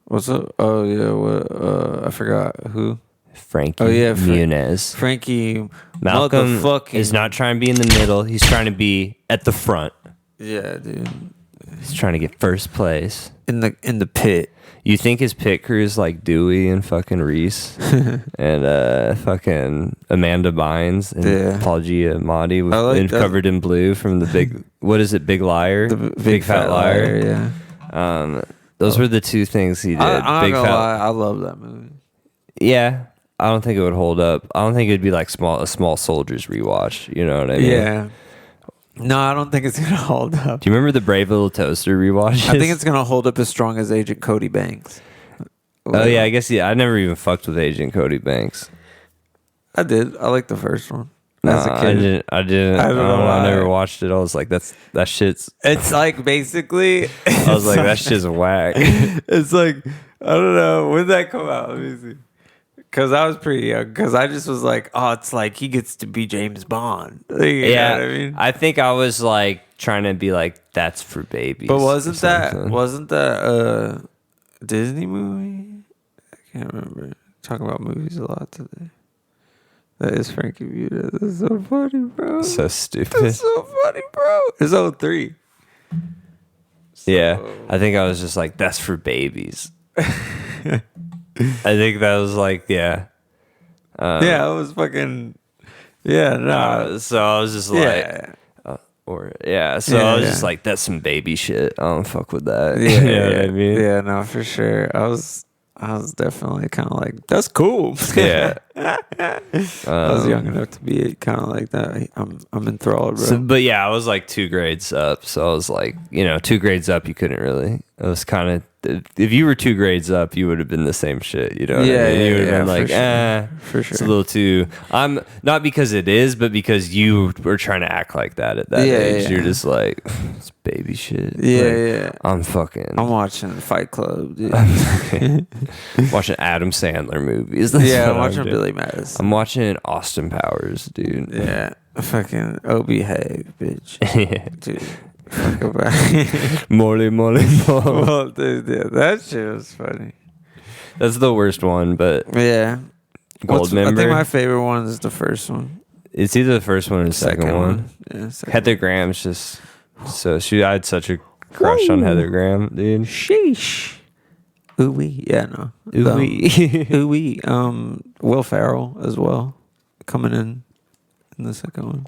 What's up? Oh yeah, what? I forgot who. Frankie. Oh yeah, Muniz. Frankie. Malcolm is not trying to be in the middle. He's trying to be at the front. Yeah, dude. He's trying to get first place in the pit. You think his pit crew is like Dewey and fucking Reese and fucking Amanda Bynes and Paul Giamatti like covered in blue from the big Big Liar, the big fat liar. Yeah. Those were the two things he did. I'm not gonna lie, I love that movie. Yeah. I don't think it would hold up. I don't think it'd be like a Small Soldiers rewatch. You know what I mean? Yeah. No, I don't think it's gonna hold up. Do you remember the Brave Little Toaster rewatch? I think it's gonna hold up as strong as Agent Cody Banks. Oh yeah, I guess I never even fucked with Agent Cody Banks. I did. I liked the first one. As a kid. I didn't. I don't know. I never watched it. I was like, that shit's. It's like basically. I was like, that shit's whack. It's like I don't know when did that come out. Let me see. Because I was pretty young. Because I just was like, oh, it's like he gets to be James Bond. You know what I mean? I think I was like trying to be like, that's for babies. But wasn't that a Disney movie? I can't remember. Talking about movies a lot today. That is Frankie Muniz. That's so funny, bro. So stupid. That's so funny, bro. It's 03. Yeah. I think I was just like, that's for babies. I think that was like, yeah. It was fucking, no. So I was just like, so I was just like, that's some baby shit. I don't fuck with that. Yeah, you know what I mean? Yeah, no, for sure. I was definitely kind of like, that's cool. Yeah. I was young enough to be kind of like that. I'm enthralled, bro. So, but yeah, I was like 2 grades up. So I was like, 2 grades up, you couldn't really. It was kind of, if you were 2 grades up, you would have been the same shit. You know what I mean? You would have been like, for sure. It's a little too. I'm not because it is, but because you were trying to act like that at that age. Yeah. You're just like, it's baby shit. Yeah. I'm watching Fight Club, dude. Watching Adam Sandler movies. I'm watching Billy Madison. I'm watching Austin Powers, dude. Yeah. Fucking behave, bitch. Yeah. Dude. Fuck about Molly. Well, dude, that shit was funny. That's the worst one, but yeah. Goldmember. I think my favorite one is the first one. It's either the first one or the second one. Yeah, Heather Graham's just so I had such a crush on Heather Graham, dude. Sheesh. Ooh wee. Yeah, no. Ooh wee. Ooh wee. Will Ferrell as well, coming in the second one.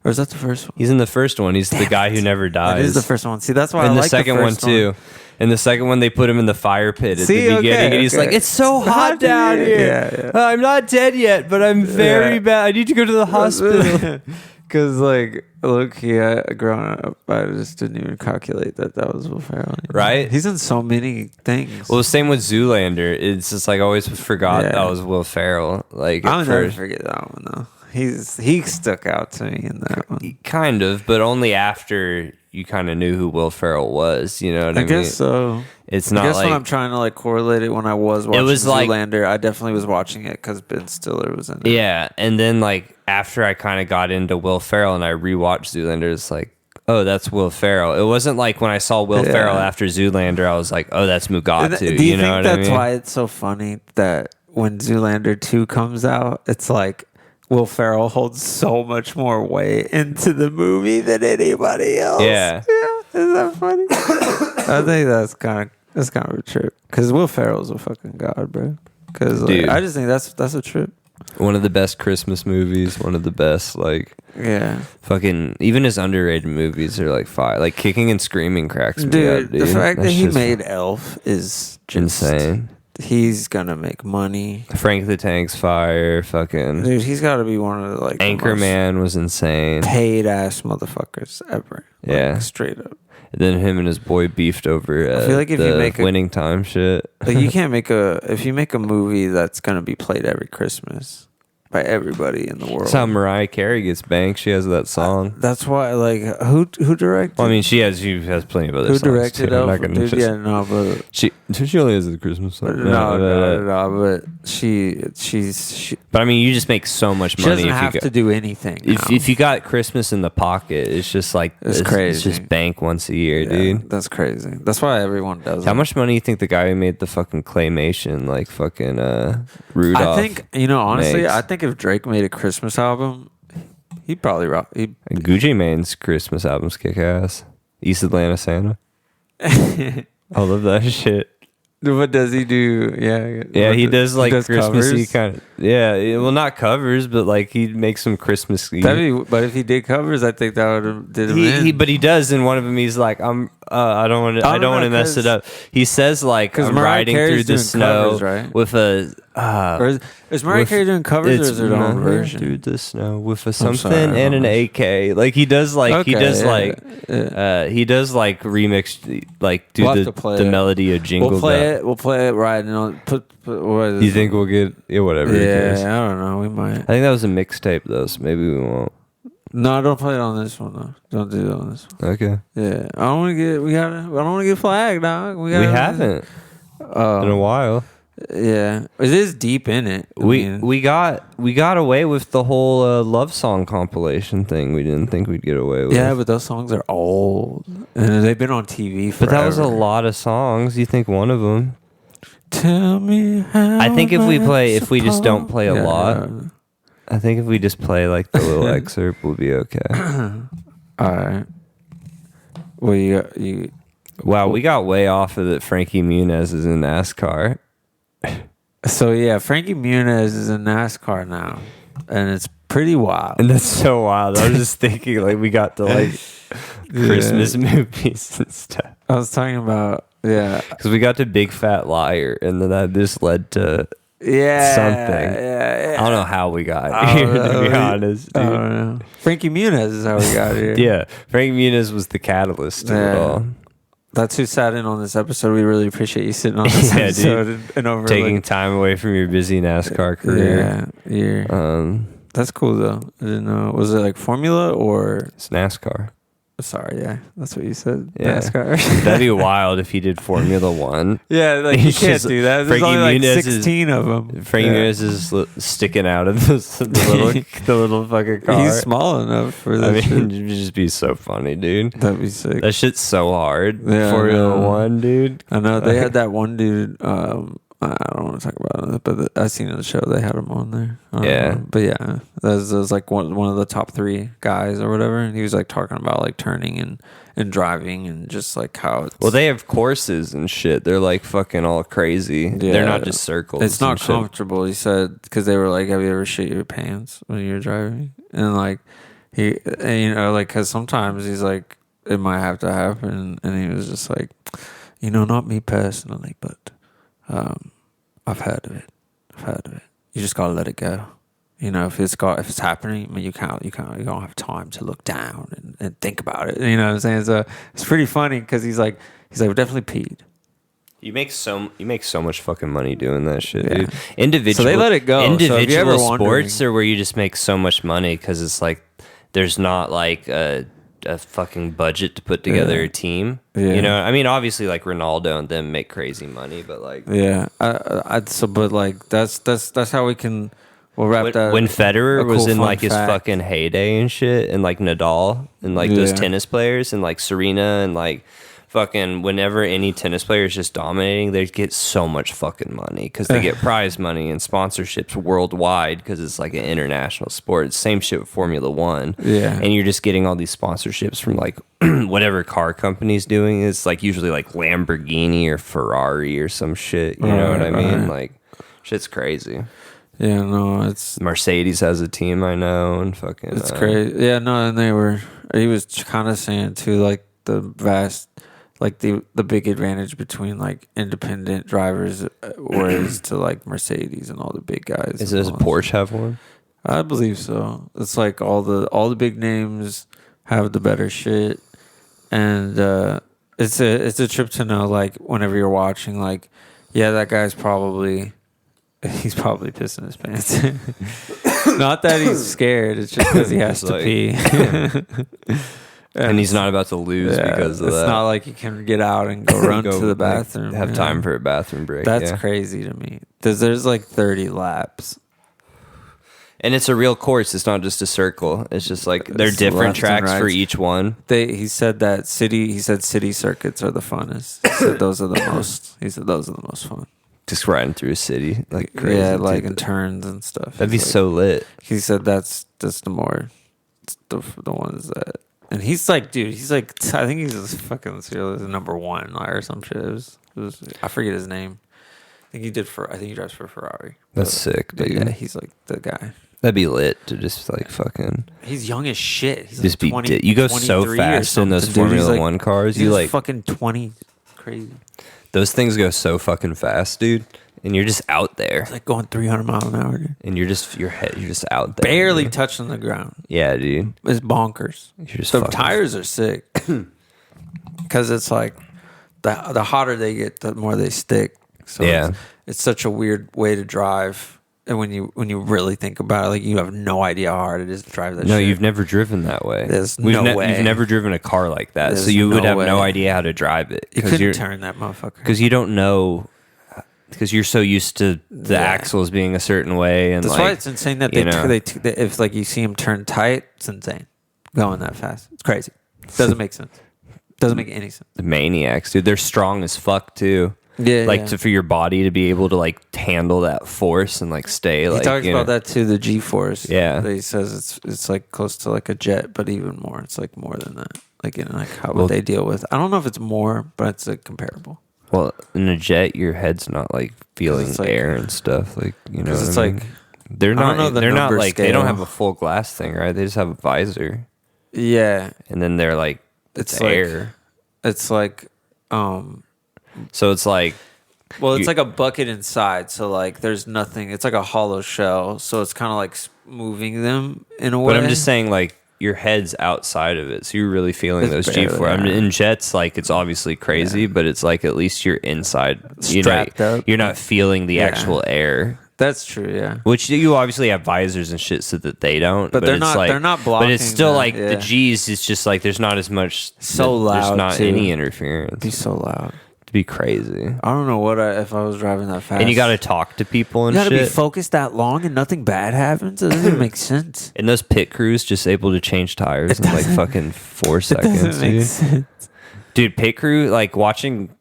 Or is that the first one? He's in the first one. He's the guy who never dies. It is the first one. See, that's why I like the second one too. In the second one, they put him in the fire pit at the beginning, and he's like, "It's so hot down here. Yeah. I'm not dead yet, but I'm very bad. I need to go to the hospital." Because, like, look, growing up, I just didn't even calculate that was Will Ferrell. Right? He's in so many things. Well, same with Zoolander. It's just like I always forgot that was Will Ferrell. Like, I'll never forget that one though. He stuck out to me in that one. Kind of, but only after you kind of knew who Will Ferrell was. You know what I mean? I guess so. It's not. I guess when I'm trying to like correlate it, when I was watching Zoolander, I definitely was watching it because Ben Stiller was in it. Yeah, and then like after I kind of got into Will Ferrell and I rewatched Zoolander, it's like, oh, that's Will Ferrell. It wasn't like when I saw Will Ferrell after Zoolander, I was like, oh, that's Mugatu. Do you know think that's why it's so funny that when Zoolander 2 comes out, it's like Will Ferrell holds so much more weight into the movie than anybody else. Yeah. Is that funny? I think that's kind of a trip. Because Will Ferrell's a fucking god, bro. Because I just think that's a trip. One of the best Christmas movies. One of the best, fucking, even his underrated movies are like fire. Like Kicking and Screaming cracks me up, dude. The fact that he made Elf is just insane. He's gonna make money. Frank the Tank's fire. Fucking dude, he's got to be one of the Anchorman was insane. Paid ass motherfuckers ever. Yeah, straight up. And then him and his boy beefed over. I feel like if you make Winning Time shit. Like you can't make if you make a movie that's gonna be played every Christmas, by everybody in the world. That's how Mariah Carey gets banked. She has that song. That's why, like, who directed? Well, I mean, she has plenty of other songs. Who directed too. it? Yeah, no, but she only has the Christmas song. No, but she's. But I mean, you just make so much money. She doesn't have to do anything. If you got Christmas in the pocket, it's just like it's crazy. It's just bank once a year, dude. That's crazy. That's why everyone does. How much money do you think the guy who made the fucking claymation, like fucking Rudolph? I think honestly, makes? I think if Drake made a Christmas album, he'd probably rock. Gucci Mane's Christmas albums kick ass. East Atlanta Santa. I love that shit. What does he do? Yeah, he does like Christmassy covers? kind of. Yeah, well, not covers, but like he makes some Christmas. But if he did covers, I think that would have did him in. But he does in one of them. He's like, I don't want to mess it up. He says like, I'm riding through the snow covers, right? with a. Is Mariah Carey doing covers or is it her own version? Through the snow with a something and an AK. Like he does like he does like remix like do the melody of Jingle. We'll play it right and put what is you think we'll get whatever? Yeah, I don't know. We might. I think that was a mixtape though, so maybe we won't. No, don't play it on this one though. Don't do it on this one. Okay. Yeah, I don't want to get flagged, dog. We haven't in a while. Yeah, it is deep in it. We got away with the whole love song compilation thing. We didn't think we'd get away with. Yeah, but those songs are old and they've been on TV forever. But that was a lot of songs. You think one of them? Tell me how. I think if we just don't play a lot. I think if we just play like the little excerpt, we'll be okay. All right. Well, you. Wow, we got way off of it. Frankie Muniz is in NASCAR. So yeah, Frankie Muniz is in NASCAR now, and it's pretty wild. And that's so wild. I was just thinking, like, we got to like Christmas movies and stuff. I was talking about because we got to Big Fat Liar, and then that just led to something. Yeah. I don't know how we got here. To be honest, dude. I don't know. Frankie Muniz is how we got here. Yeah, Frankie Muniz was the catalyst to it all. That's who sat in on this episode. We really appreciate you sitting on this episode and taking time away from your busy NASCAR career. Yeah. That's cool though. I didn't know. Was it like Formula or it's NASCAR? Sorry, yeah, that's what you said. Yeah. NASCAR. That'd be wild if he did Formula One. Yeah, like you can't do that. There's only like 16 of them. Frankie Muniz is sticking out of the little fucking car. He's small enough for that. It'd just be so funny, dude. That'd be sick. That shit's so hard. Yeah, Formula One, dude. I know they had that one dude. I don't want to talk about it, but I seen in the show they had him on there. But yeah, that was like one of the top 3 guys or whatever, and he was like talking about like turning and driving and just like how it's... Well, they have courses and shit. They're like fucking all crazy. Yeah, they're not just circles. It's not comfortable. He said because they were like, "Have you ever shit your pants when you're driving?" And like like because sometimes he's like, it might have to happen, and he was just like, not me personally, but. I've heard of it. You just gotta let it go. If it's happening, I mean, you don't have time to look down and think about it. You know what I'm saying? So it's pretty funny because he's like, we definitely peed. You make so much fucking money doing that shit, dude. Individual, so they let it go. Individual sports are where you just make so much money because it's like there's not like a fucking budget to put together a team. Yeah. I mean, obviously, like Ronaldo and them make crazy money, but like, but like that's how we can. We'll wrap that. When Federer was in like his fucking heyday and shit, and like Nadal and like those tennis players and like Serena and like fucking whenever any tennis player is just dominating, they get so much fucking money because they get prize money and sponsorships worldwide because it's like an international sport. It's same shit with Formula One. Yeah. And you're just getting all these sponsorships from like whatever car company's doing. It's like usually like Lamborghini or Ferrari or some shit. You know what I mean? Like shit's crazy. Yeah, no, it's Mercedes has a team I know and fucking it's crazy. Yeah, no, and he was kind of saying too, like the vast, like the big advantage between like independent drivers whereas to like Mercedes and all the big guys. Does Porsche have one? I believe so. It's like all the big names have the better shit, and it's a trip to know like whenever you're watching like, yeah, that guy's probably. He's probably pissing his pants. Not that he's scared. It's just because he has to pee. And he's not about to lose because of that. It's not like he can get out and go run to the bathroom. Have time for a bathroom break. That's crazy to me. There's like 30 laps. And it's a real course. It's not just a circle. It's just like they're different tracks for each one. He said city circuits are the funnest. He said those are the most. He said those are the most fun. Just riding through a city like crazy. Yeah, like in turns and stuff. That'd be so lit. He said that's the more the ones that. And he's like, dude, I think he's fucking number one or some shit. It was I forget his name. I think he drives for Ferrari. That's sick, dude. Yeah, he's like the guy. That'd be lit to just like fucking. He's young as shit. He's just like 20, you go so fast in those Formula One cars. You like fucking 20. Crazy. Those things go so fucking fast, dude. And you're just out there. It's like going 300 miles an hour, dude. And you're just out there. Barely touching the ground. Yeah, dude. It's bonkers. The tires are sick. Because it's like the hotter they get, the more they stick. So it's such a weird way to drive. And when you really think about it, like you have no idea how hard it is to drive that shit. No, you've never driven that way. There's no way. You've never driven a car like that. So you would have no idea how to drive it. You couldn't turn that motherfucker. Because you don't know. Because you're so used to the axles being a certain way, and that's why it's insane that they if like you see them turn tight, it's insane going that fast. It's crazy. Doesn't make sense. Doesn't make any sense. The maniacs, dude. They're strong as fuck too. Yeah, like for your body to be able to like handle that force and like stay. He talks about that too. The G-force. Yeah, he says it's like close to like a jet, but even more. It's like more than that. Like how would they deal with? I don't know if it's more, but it's like comparable. Well, in a jet, your head's not like feeling like, air and stuff. Like it's like they're not. They're not like scale. They don't have a full glass thing, right? They just have a visor. Yeah, and then they're like it's air. It's like So it's like. Well, it's like a bucket inside, so like there's nothing. It's like a hollow shell, so it's kind of like moving them in a way. But I'm just saying, like your head's outside of it, so you're really feeling those G-force. I mean, in jets, like it's obviously crazy, but it's like at least you're inside. Strapped up. You're not feeling the actual air. That's true, yeah. Which you obviously have visors and shit so that they don't. But they're not. They're not blocking. But it's still like the G's. It's just like there's not as much. So loud. There's not too. any interference. It'd be so loud. It'd be crazy. I don't know if I was driving that fast. And you got to talk to people and shit. You got to be focused that long and nothing bad happens. It doesn't even make sense. And those pit crews just able to change tires in like fucking 4 seconds. Doesn't make sense. Dude, pit crew, like watching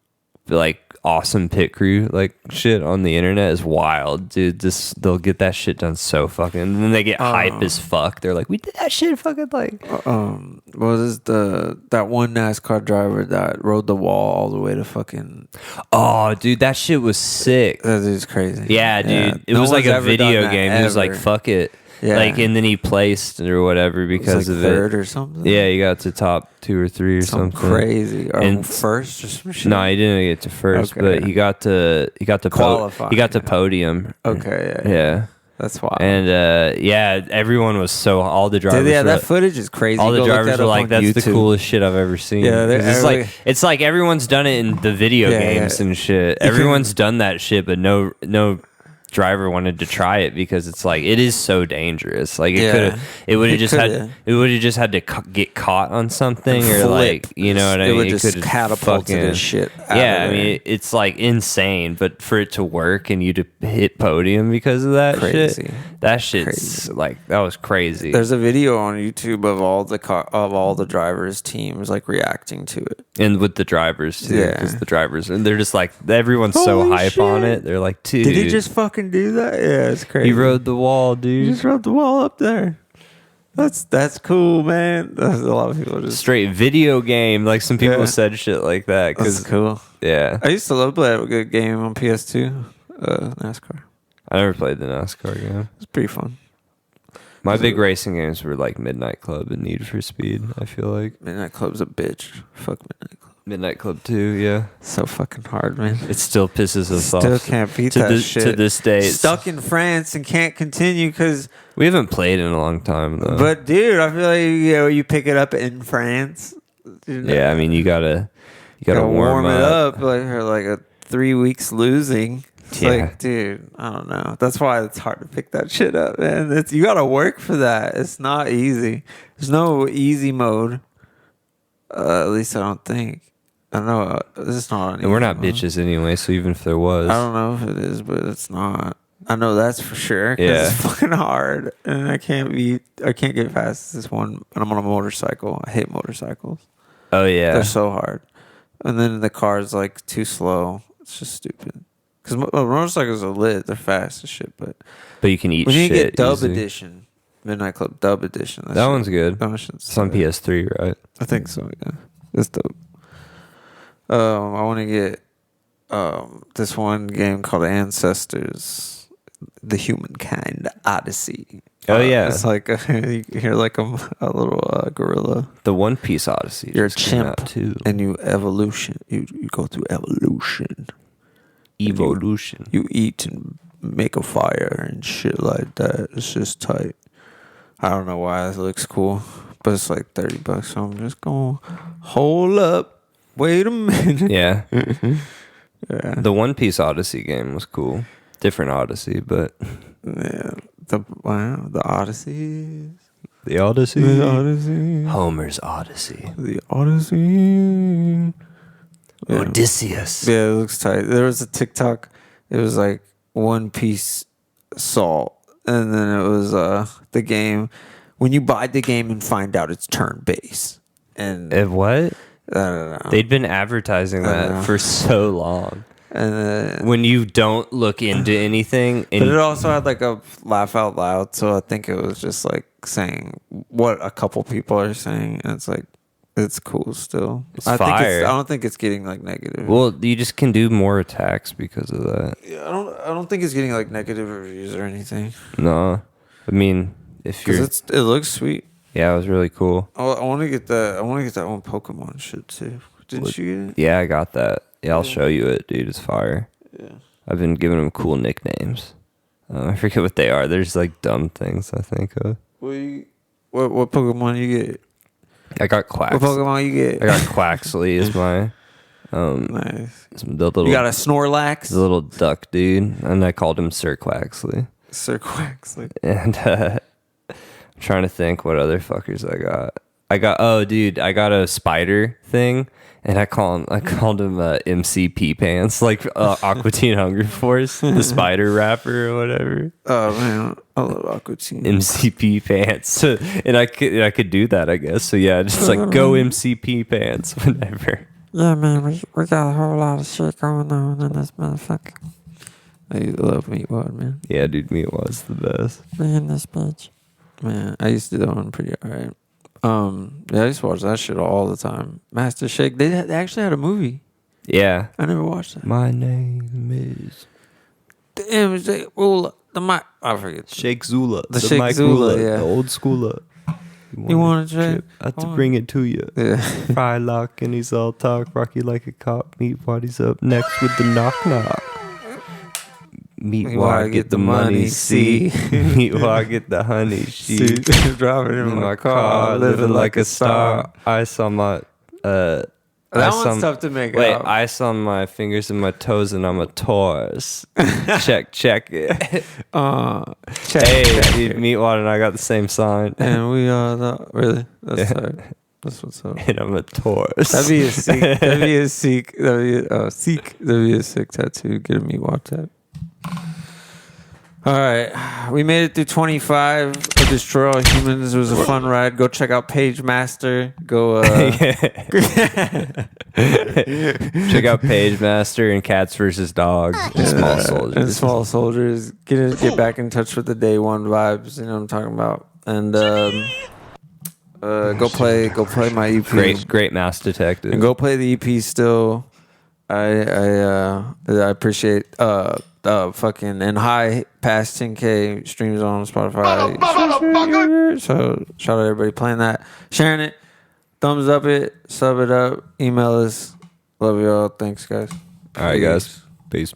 like awesome pit crew like shit on the internet is wild, dude. They'll get that shit done so fucking, and then they get hype as fuck. They're like, we did that shit fucking like. What is that one NASCAR driver that rode the wall all the way to fucking? Oh, dude, that shit was sick. That is crazy. Yeah, dude, it was like a video game. He was like, fuck it. Yeah. Like, and then he placed or whatever because of third or something. Yeah, he got to top 2 or 3 or something crazy. Or first or some shit. No, he didn't get to first, but he got to qualify. He got to podium. Okay, yeah. That's wild. And everyone was all the drivers. Yeah, that footage is crazy. All the drivers were like, "That's the coolest shit I've ever seen." Yeah, it's like everyone's done it in the video games and shit. Everyone's done that shit, but no driver wanted to try it because it's like it is so dangerous. Like it would have just had to get caught on something or like you know what I mean. It would just catapulted this shit. I mean it's like insane, but for it to work and you to hit podium because of that shit, that shit's like that was crazy. There's a video on YouTube of all the drivers' teams like reacting to it, and with the drivers too, because the drivers and they're just like everyone's so hype on it. They're like, dude, did he just fucking do that? Yeah, it's crazy. He rode the wall, dude. He just rode the wall up there. That's cool, man. That's a lot of people just straight video game. Like some people said shit like that. That's cool. Yeah, I used to love play a good game on PS2, NASCAR. I never played the NASCAR game. It's pretty fun. My big racing games were like Midnight Club and Need for Speed. I feel like Midnight Club's a bitch. Fuck Midnight Club. Midnight Club 2, yeah. So fucking hard, man. It still pisses us off. Still can't beat that shit. To this day. Stuck in France and can't continue because... We haven't played in a long time, though. But, dude, I feel like you pick it up in France. Yeah, I mean, you gotta warm it up. Like 3 weeks losing. It's like, dude, I don't know. That's why it's hard to pick that shit up, man. You got to work for that. It's not easy. There's no easy mode. At least I don't think. I know it's not. And we're not bitches anyway, so even if there was, I don't know if it is, but it's not. I know that's for sure. Yeah, it's fucking hard, and I can't get past this one. And I'm on a motorcycle. I hate motorcycles. Oh yeah, they're so hard. And then the car's like too slow. It's just stupid. Because motorcycles are lit. They're fast as shit. But you can eat when shit. You get Dub easy. Edition, Midnight Club Dub Edition. That one's good. It's on PS3, right? I think so. Yeah, it's dope. I want to get this one game called Ancestors, the Humankind Odyssey. Oh yeah, it's like you're like a little gorilla. The One Piece Odyssey. You're a chimp too, and you evolution. You go through evolution. Evolution. You eat and make a fire and shit like that. It's just tight. I don't know why it looks cool, but it's like $30. So I'm just gonna hold up. Wait a minute. Yeah. Yeah. The One Piece Odyssey game was cool. Different Odyssey, but yeah. The Odyssey. The Odyssey. The Odyssey. Homer's Odyssey. The Odyssey. Yeah. Odysseus. Yeah, it looks tight. There was a TikTok. It was like One Piece Salt, and then it was the game. When you buy the game and find out it's turn based, and what? I don't know. They'd been advertising that for so long. And when you don't look into anything, but it also had like a laugh out loud. So I think it was just like saying what a couple people are saying, and it's like. It's cool still. I don't think it's getting like negative. Well, you just can do more attacks because of that. Yeah, I don't think it's getting like negative reviews or anything. No. I mean, if you're it looks sweet. Yeah, it was really cool. Oh, I want to get that one Pokemon shit too. Didn't you get it? Yeah, I got that. Yeah, I'll show you it, dude. It's fire. Yeah. I've been giving them cool nicknames. I forget what they are. They're just like dumb things I think of. What Pokemon you get? I got Quax. What Pokemon you get? I got Quaxley is my nice. The little, you got a Snorlax? The little duck dude, and I called him Sir Quaxley. Sir Quaxley. And I'm trying to think what other fuckers I got. I got a spider thing, and I called him MCP Pants, like Aqua Teen Hunger Force, the spider rapper or whatever. Oh man, I love Aqua Teen. MCP Pants, and I could do that, I guess. So yeah, just like go MCP Pants whenever. Yeah, man, we got a whole lot of shit going on in this motherfucker. I love Meatwad, man. Yeah, dude, Meatwad's the best. Me and this bitch. Man, I used to do that one pretty alright. Yeah, I used to watch that shit all the time. Master Shake. They actually had a movie. Yeah. I never watched that. My name is the MJ Rula. I forget. Shake Zula. The Shake Zula, yeah. The old schooler. You want to try? I have to bring it to you. Yeah. Fry lock and he's all talk. Rocky like a cop. Meatwad, he's up next with the knock knock. Meatwad get the money, see. Meatwad get the honey, she. Driving in my car, living like a star. Ice on my that one's tough to make Wait, up. ice on my fingers and my toes, and I'm a Taurus. check it. Check dude, Meatwad and I got the same sign. And we are really? That's tight. That's what's up. And I'm a Taurus. That'd be a Sikh. That'd be a Sikh. That'd be a sick tattoo. Get a Meatwad tattoo. All right, we made it through 25 of Destroy All Humans. It was a fun ride. Go check out Page Master. Go check out Page Master and Cats versus Dogs and Small Soldiers. And Small Soldiers. Get back in touch with the Day One vibes. You know what I'm talking about. And go play my EP. Great Mouse Detective. And go play the EP still. I appreciate fucking and high past 10K streams on Spotify. So shout out to everybody playing that, sharing it, thumbs up it, sub it up, email us. Love y'all. Thanks guys. All right guys. Peace.